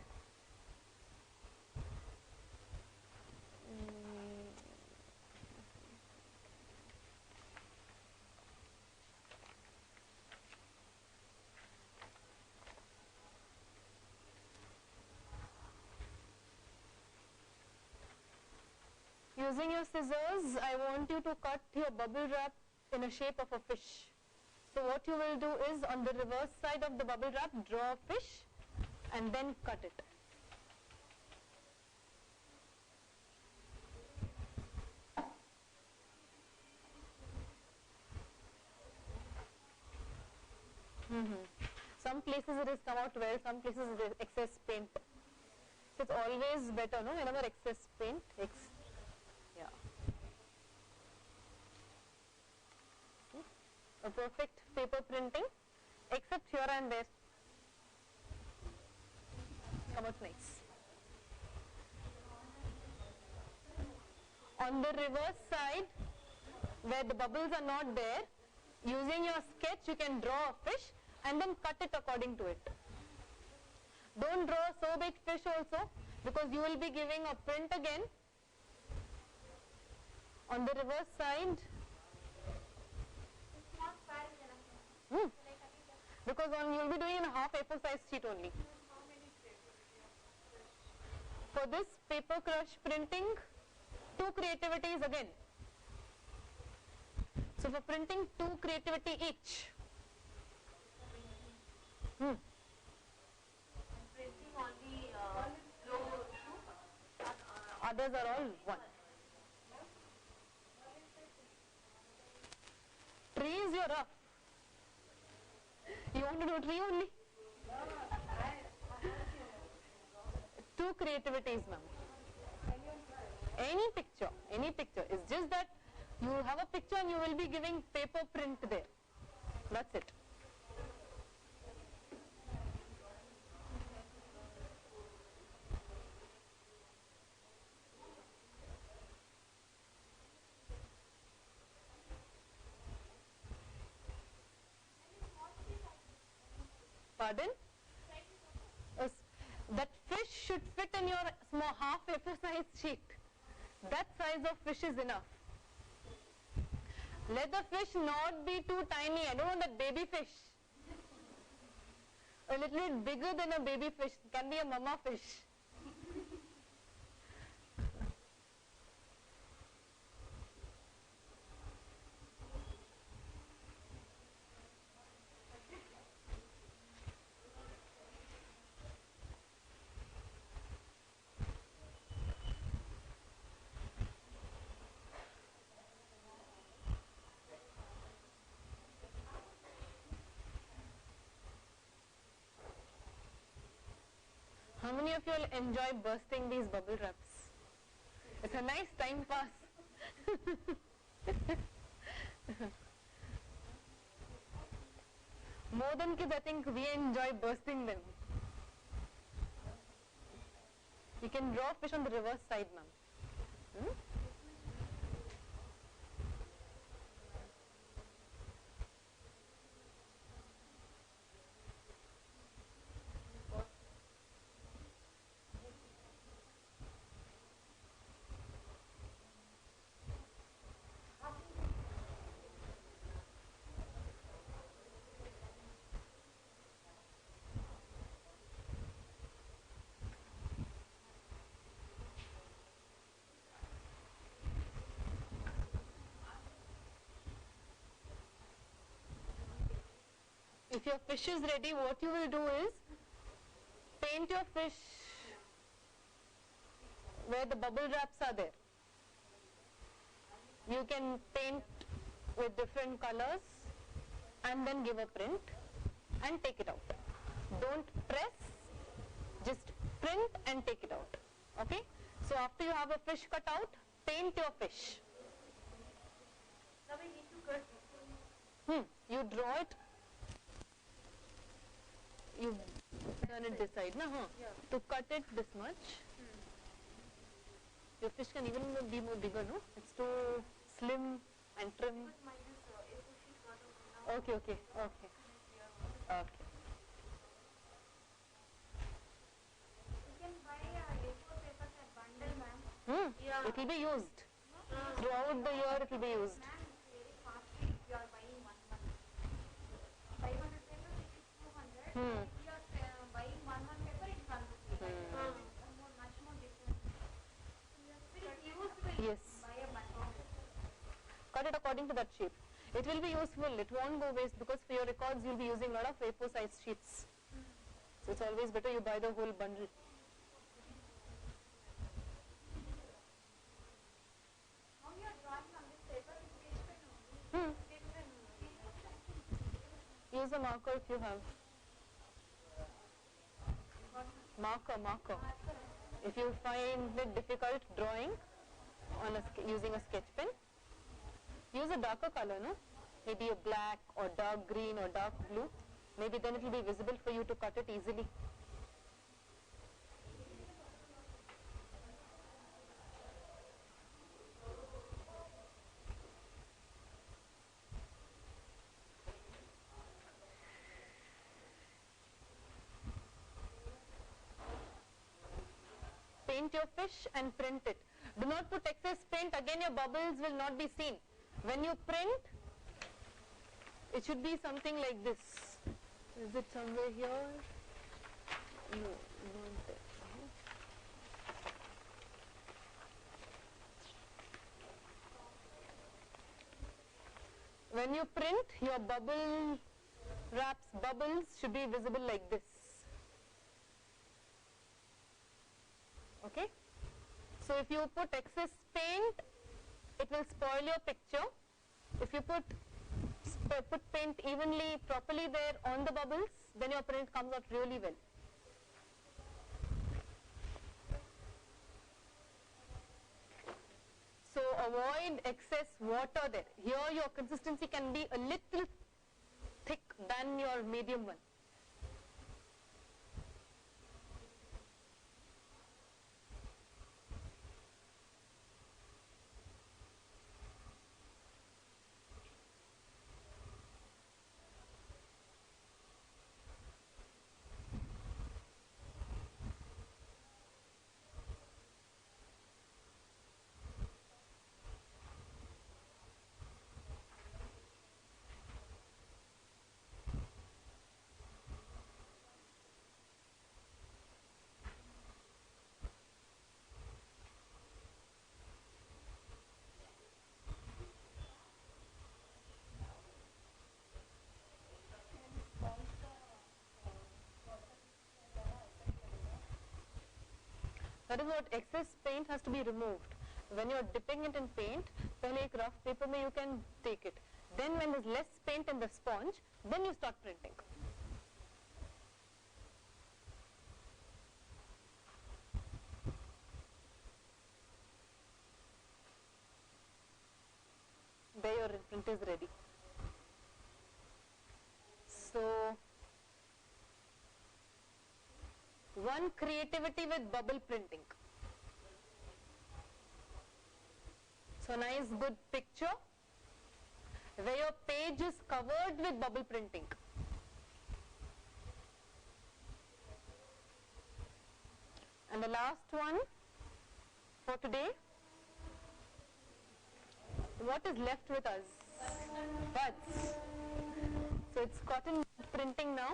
Using your scissors, I want you to cut your bubble wrap in a shape of a fish. So what you will do is, on the reverse side of the bubble wrap, draw a fish and then cut it. Some places it has come out well, some places it is excess paint. So it's always better, no? Whenever excess paint, yeah. A perfect paper printing, except here and there. Come out nice. On the reverse side, where the bubbles are not there, using your sketch you can draw a fish and then cut it according to it. Don't draw so big fish also, because you will be giving a print again. On the reverse side, because you will be doing in a half A4 size sheet only. For this paper crush printing, 2 creativities again. So for printing, 2 creativity each. Printing only low two. Others are all 1. Tree is your rough. You want to do tree only? 2 creativities, ma'am. Any picture. It's just that you have a picture and you will be giving paper print there. That's it. Pardon? That fish should fit in your small half A4 size sheet. That size of fish is enough. Let the fish not be too tiny. I don't want that baby fish. A little bit bigger than a baby fish. Can be a mama fish. How many of you will enjoy bursting these bubble wraps? It's a nice time pass. More than kids, I think we enjoy bursting them. You can draw fish on the reverse side, ma'am. If your fish is ready, what you will do is paint your fish where the bubble wraps are there. You can paint with different colors and then give a print and take it out. Don't press, just print and take it out. Okay? So after you have a fish cut out, paint your fish. Now we need to cut. You draw it. You turn it this side, na? Yeah. To cut it this much. Your fish can even be more bigger, no? It's too slim and trim. But mine is A4 sheet got over now. Okay. Okay. You can buy A4 papers at bundle, ma'am. Yeah. It will be used. Throughout the year it will be used. Ma'am, it's very costly if you are buying 1 month. 500 papers, it is 200. If you are buying 1 paper, it's 150. Much more different. Will it useful? Yes. Buy a bundle. Cut it according to that shape. It will be useful. It won't go waste because for your records you'll be using a lot of A4 size sheets. So it's always better you buy the whole bundle. How you are drawing on this paper with sketch pen only? Sketch pen only. You use a marker if you have. Marker. If you find it difficult drawing on using a sketch pen, use a darker color, no? Maybe a black or dark green or dark blue. Maybe then it will be visible for you to cut it easily. Paint your fish and print it. Do not put excess paint, again your bubbles will not be seen. When you print, it should be something like this. Is it somewhere here? No, not there. When you print, your bubbles should be visible like this. Okay? So if you put excess paint, it will spoil your picture. If you put paint evenly, properly there on the bubbles, then your print comes out really well. So avoid excess water there. Here your consistency can be a little thick than your medium one. That is what excess paint has to be removed. When you are dipping it in paint, pehle ek rough paper mein you can take it. Then when there is less paint in the sponge, then you start printing. There your print is ready. So, one creativity with bubble printing. So nice good picture where your page is covered with bubble printing. And the last one for today, what is left with us? Buds. So it's cotton printing now.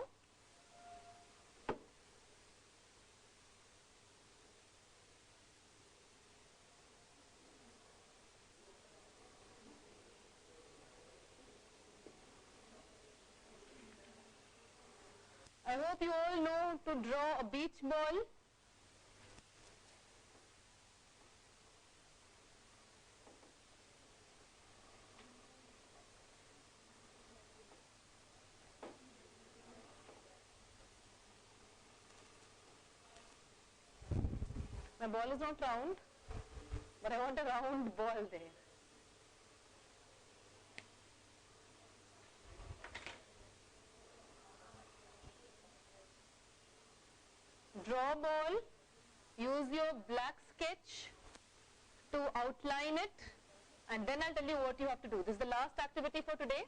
I hope you all know to draw a beach ball. My ball is not round, but I want a round ball there. Draw ball, use your black sketch to outline it, and then I'll tell you what you have to do. This is the last activity for today.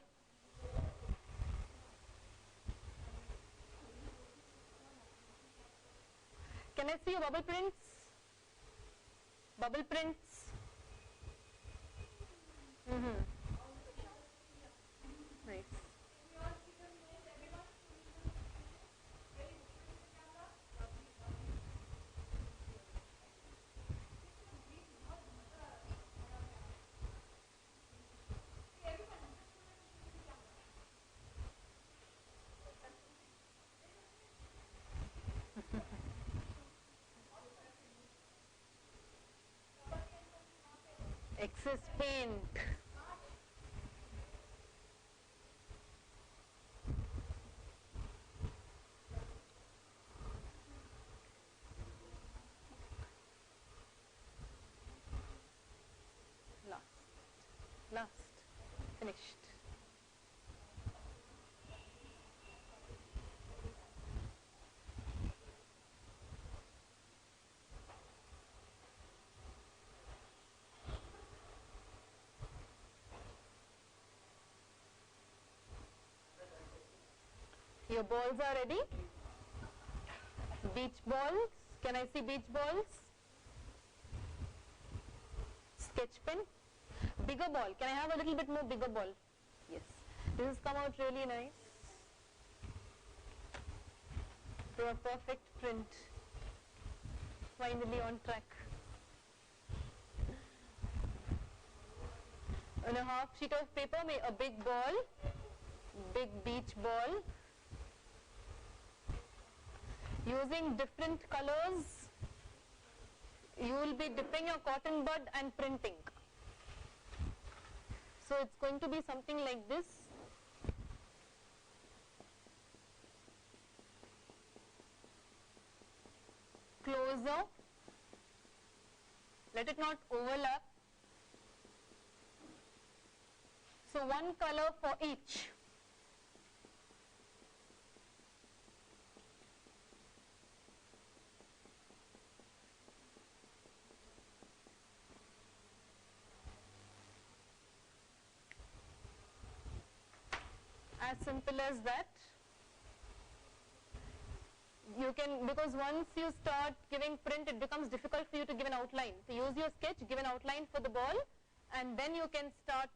Can I see your bubble prints? Bubble prints. Nice. Excess paint. finished. Your balls are ready? Beach balls. Can I see beach balls? Sketch pen. Bigger ball. Can I have a little bit more bigger ball? Yes. This has come out really nice. To a perfect print. Finally on track. On a half sheet of paper, a big ball, big beach ball. Using different colors, you will be dipping your cotton bud and printing. So it's going to be something like this. Closer. Let it not overlap. So one color for each. As simple as that. You can, because once you start giving print, it becomes difficult for you to give an outline. So use your sketch, give an outline for the ball, and then you can start.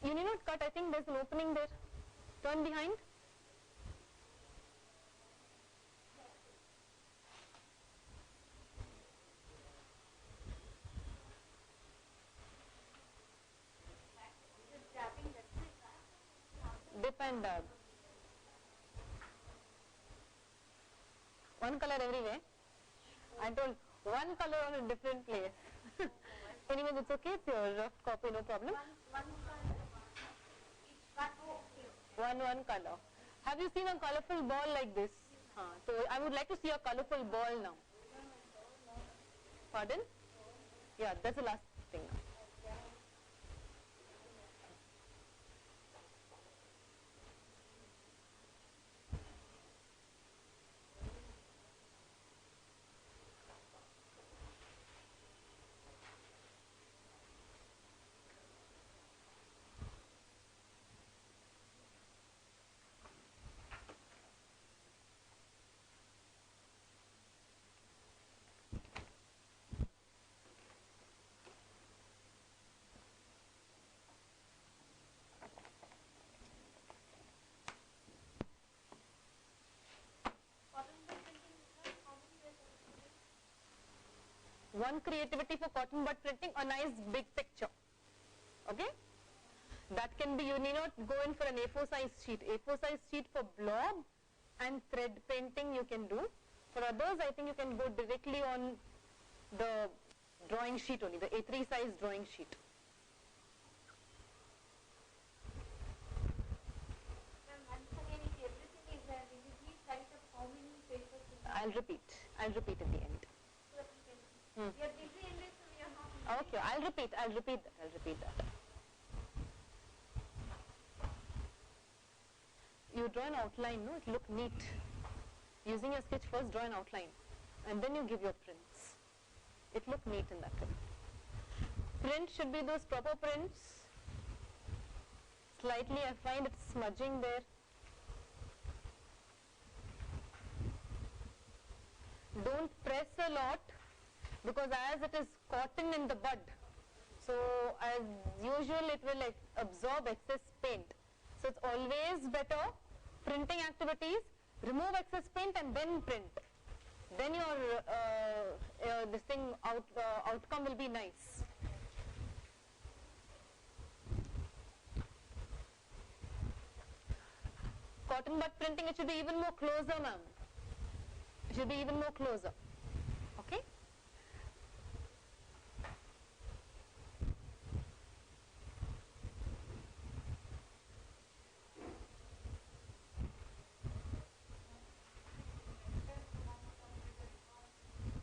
You need not cut, I think there's an opening there. Turn behind. Dip and dab. One color everywhere. I told one color on a different place. Anyway, it's okay, it's your rough copy, no problem. One color. Have you seen a colorful ball like this? So I would like to see a colorful ball now. Pardon? Yeah, that's the last thing now. One creativity for cotton bud printing, a nice big picture. Okay? That can be, you need not go in for an A4 size sheet. A4 size sheet for blob and thread painting you can do. For others, I think you can go directly on the drawing sheet only, the A3 size drawing sheet. I'll repeat at the end. Okay, I'll repeat that. You draw an outline, no? It look neat. Using your sketch first, draw an outline, and then you give your prints. It look neat in that way. Print should be those proper prints. Slightly, I find it's smudging there. Don't press a lot, because as it is cotton in the bud, so as usual it will absorb excess paint. So it's always better, printing activities, remove excess paint and then print. Then your outcome will be nice. Cotton bud printing, it should be even more closer, ma'am. It should be even more closer. Okay?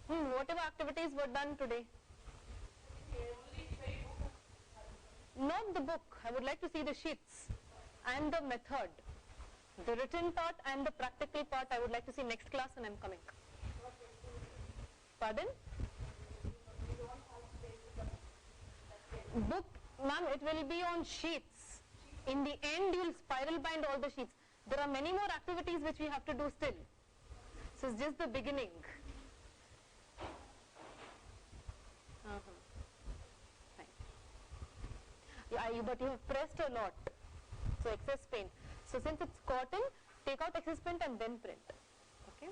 Whatever activities were done today. Not the book. I would like to see the sheets and the method. The written part and the practical part I would like to see next class when I'm coming. Pardon? Book, ma'am, it will be on sheets. In the end, you will spiral bind all the sheets. There are many more activities which we have to do still. So it's just the beginning. Fine. Yeah, but you have pressed a lot. So excess paint. So since it's cotton, take out excess paint and then print. Okay.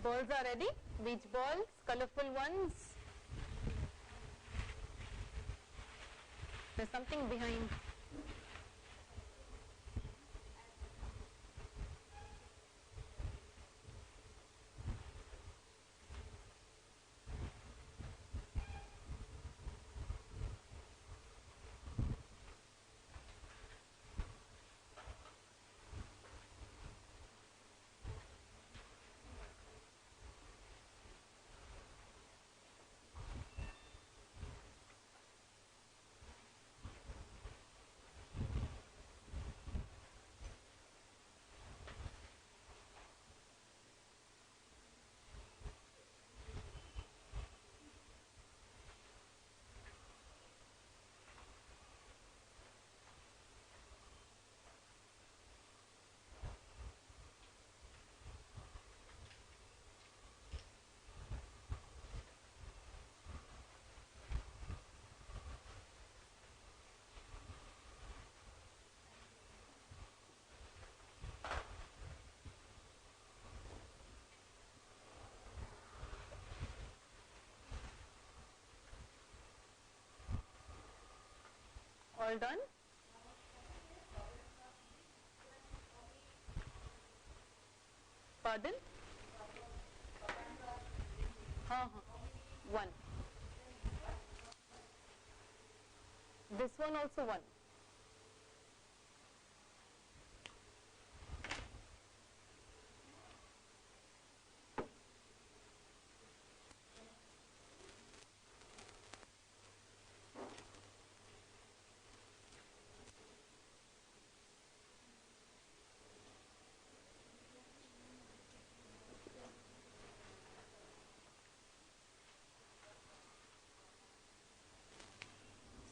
Balls are ready. Beach balls, colorful ones. There's something behind. All done? Pardon? One. This one also one.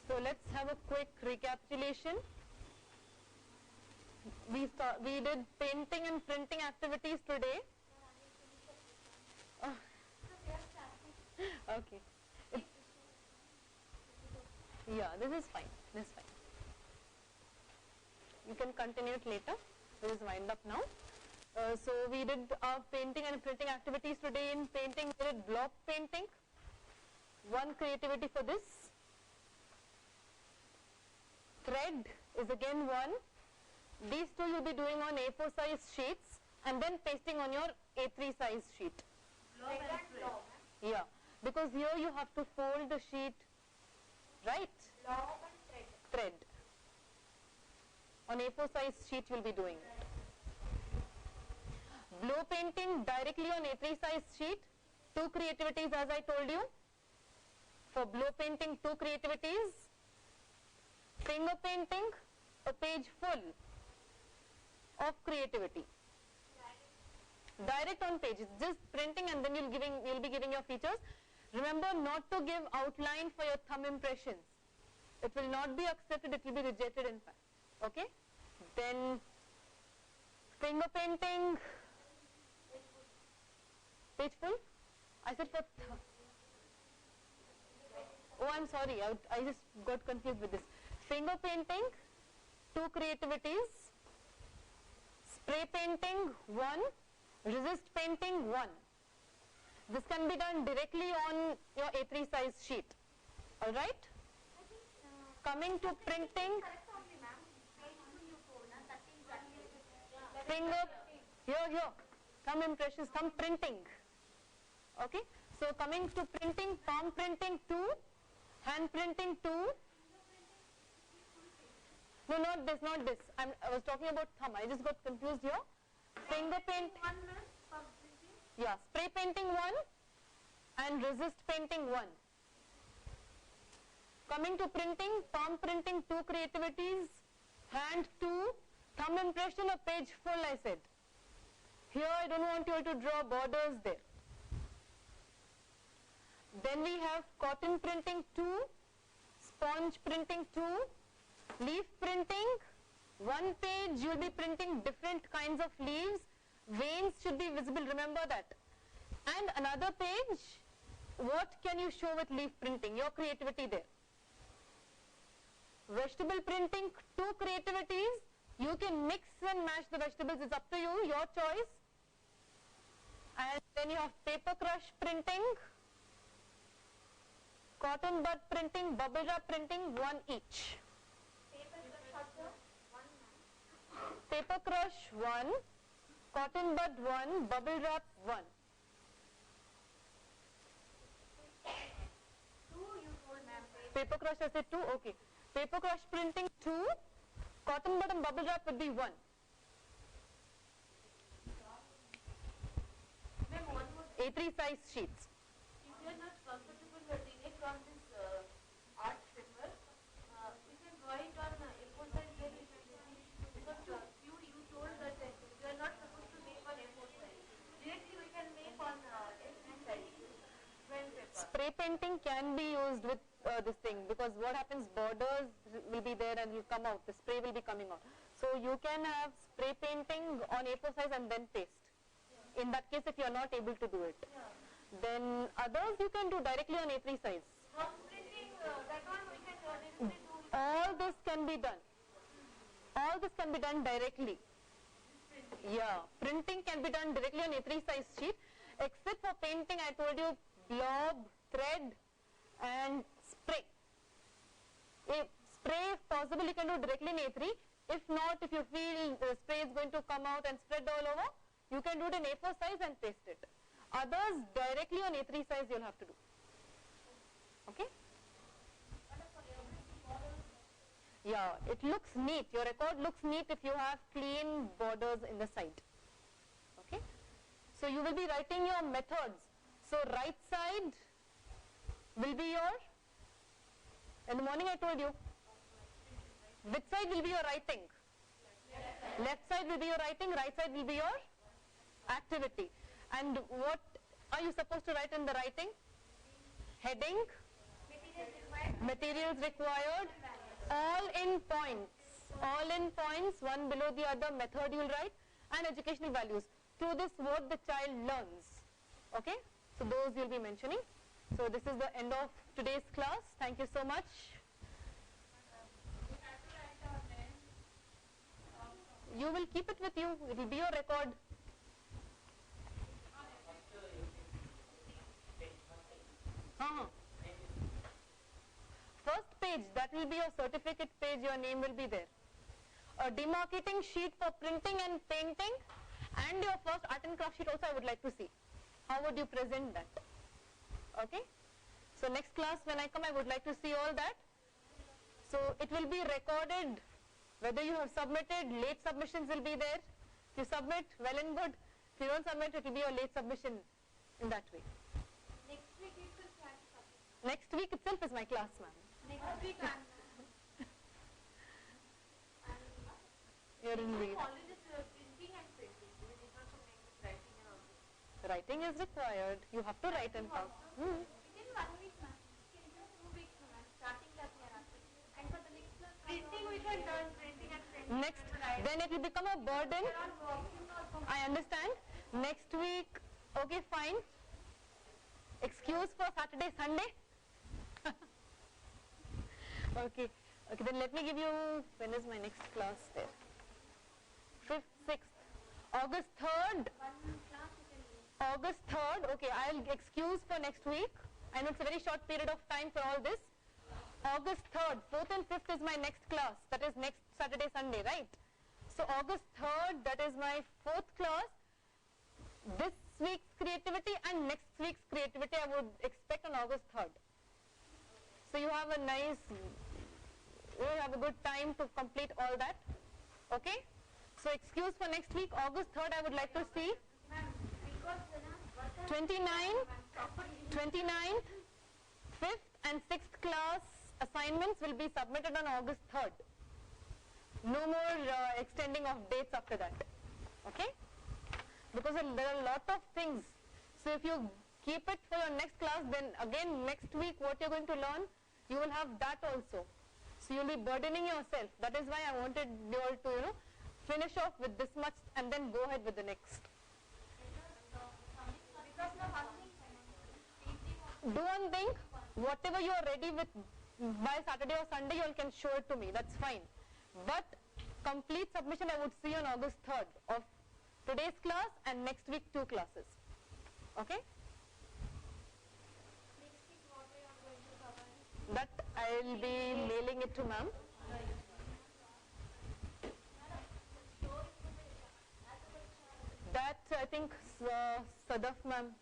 So let's have a quick recapitulation. We did painting and printing activities today. Oh, So we are starting. okay. Yeah, this is fine. This is fine. You can continue it later. This is wind up now. So we did our painting and printing activities today. In painting, we did block painting. One creativity for this. Thread is again one. These two you'll be doing on A4 size sheets and then pasting on your A3 size sheet. Blob and blob. Yeah, because here you have to fold the sheet, right? Blob and thread. Thread. On A4 size sheet you will be doing it. Blow painting directly on A3 size sheet. Two creativities as I told you. For blow painting, two creativities. Finger painting, a page full of creativity. Direct on page. It's just printing and then you'll be giving your features. Remember not to give outline for your thumb impressions. It will not be accepted, it will be rejected in fact. Okay? Then finger painting, page full? I said for oh, I'm sorry, I just got confused with this. Finger painting, two creativities. Spray painting, one. Resist painting, one. This can be done directly on your A3 size sheet. Alright? I think, Coming to printing, correct only, ma'am. Page two you told, na, 13, 30. finger, here, thumb impressions, thumb printing. Okay? So coming to printing, palm printing 2, hand printing 2. No, not this. I was talking about thumb. I just got confused here. Finger paint, One minute for printing. yeah, spray painting 1 and resist painting 1. Coming to printing, palm printing 2 creativities, hand 2, thumb impression a page full I said. Here I don't want you all to draw borders there. Then we have cotton printing 2, sponge printing 2, leaf printing, one page you will be printing different kinds of leaves, veins should be visible, remember that. And another page, what can you show with leaf printing, your creativity there. Vegetable printing, 2 creativities, you can mix and match the vegetables, it's up to you, your choice. And then you have paper crush printing, cotton bud printing, bubble wrap printing, 1 each. Paper crush 1, cotton bud 1, bubble wrap 1. 2 you told, ma'am. Paper crush I said 2, okay. Paper crush printing 2, cotton bud and bubble wrap would be 1. Ma'am, one more. A3 size sheets. If you are not comfortable reading from this art paper, you can draw it on A4 size very easily. Because you told that you are not supposed to make on A4 size. Directly we can make on A3 size. When paper. Spray painting can be used with this thing because what happens, borders will be there and will come out, the spray will be coming out. So you can have spray painting on A4 size and then paste. In that case if you are not able to do it. Then others you can do directly on A3 size. House printing, that one we can directly do. All this can be done. All this can be done directly. Yeah, printing can be done directly on A3 size sheet. Except for painting, I told you blob, thread and spray. If spray, if possible, you can do directly in A3. If not, if you feel the spray is going to come out and spread all over, you can do it in A4 size and paste it. Others, directly on A3 size you'll have to do. Okay? Yeah, it looks neat. Your record looks neat if you have clean borders in the side. Okay? So you will be writing your methods. So right side will be your, in the morning I told you, which side will be your writing? Left side will be your writing, right side will be your activity. And what are you supposed to write in the writing? Heading, materials required, all in points, one below the other, method you will write, and educational values. Through this what the child learns. Okay, so those you'll be mentioning. So this is the end of today's class. Thank you so much. You will keep it with you. It will be your record. First page, that will be your certificate page. Your name will be there. A demarcating sheet for printing and painting, and your first art and craft sheet also I would like to see. How would you present that? Okay. So next class when I come, I would like to see all that. So it will be recorded. Whether you have submitted, late submissions will be there. If you submit, well and good. If you don't submit, it will be a late submission in that way. Next week is the class. Next week itself is my class, ma'am. Next week You're in leave. only this printing and printing. We did not make this writing and all this. Writing is required. You have to write and count. Within 1 week, ma'am. Can you 2 weeks, ma'am? Starting class we are asking. And for the next class, printing we can learn printing and printing. Next, then it will become a burden. I understand. Next week, okay, fine. Excuse for Saturday, Sunday. Okay. Okay, then let me give you, when is my next class there? 5th, 6th. August 3rd. August 3rd, okay, I'll excuse for next week. I know it's a very short period of time for all this. August 3rd, 4th and 5th is my next class. That is next Saturday, Sunday, right? So August 3rd, that is my 4th class. This week's creativity and next week's creativity I would expect on August 3rd. So you have a nice, you have a good time to complete all that. Okay? So excuse for next week, August 3rd I would like to see. 29th, 5th and 6th class assignments will be submitted on August 3rd. No more extending of dates after that. Okay? Because there are a lot of things. So if you keep it for your next class, then again next week what you're going to learn, you will have that also. So you'll be burdening yourself. That is why I wanted you all to, finish off with this much and then go ahead with the next. Do one thing, whatever you are ready with by Saturday or Sunday, you all can show it to me. That's fine. But complete submission I would see on August 3rd of today's class and next week 2 classes. Okay? That I will be mailing it to ma'am. That I think Sadaf ma'am.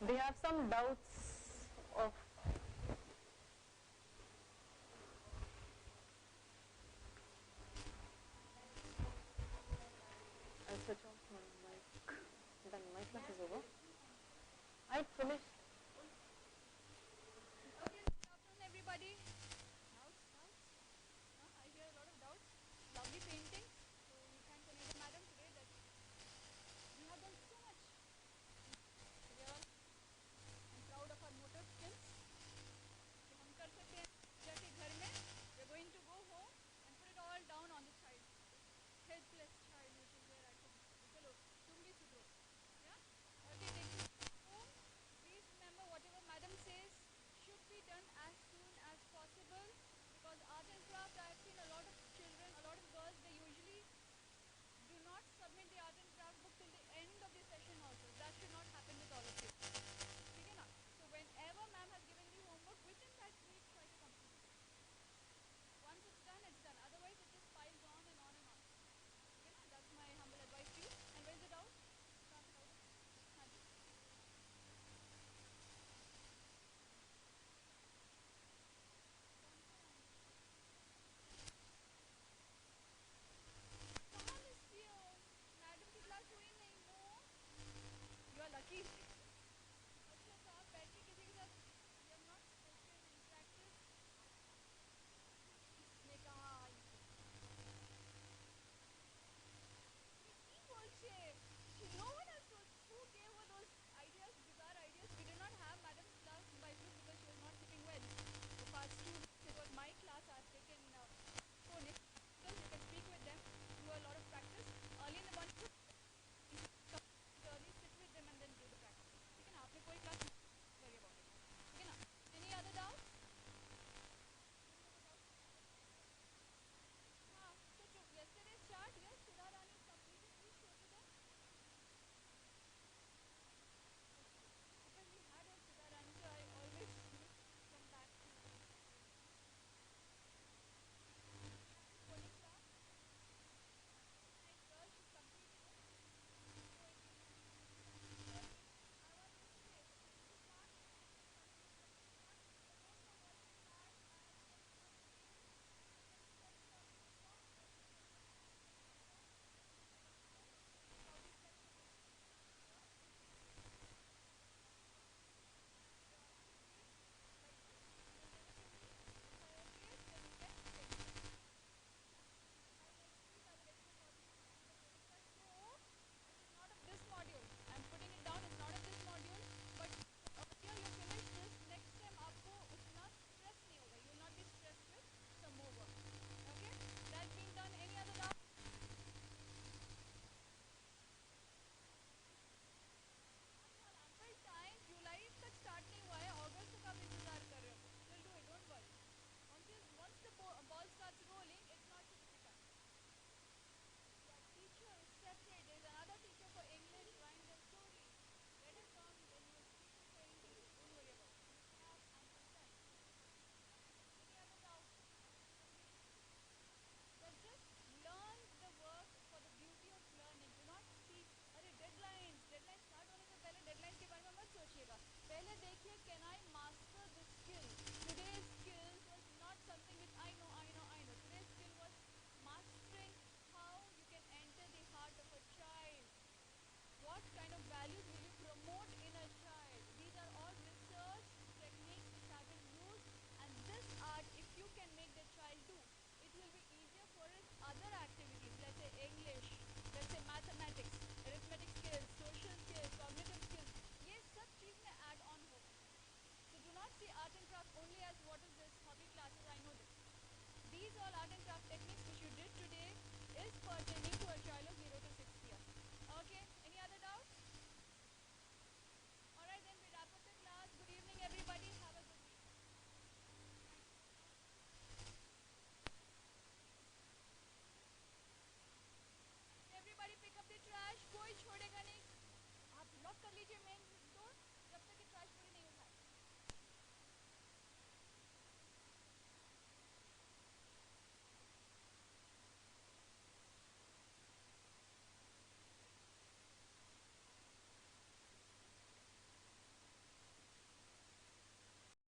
They have some doubts of I'll switch off my mic. Then my class is over. I finished.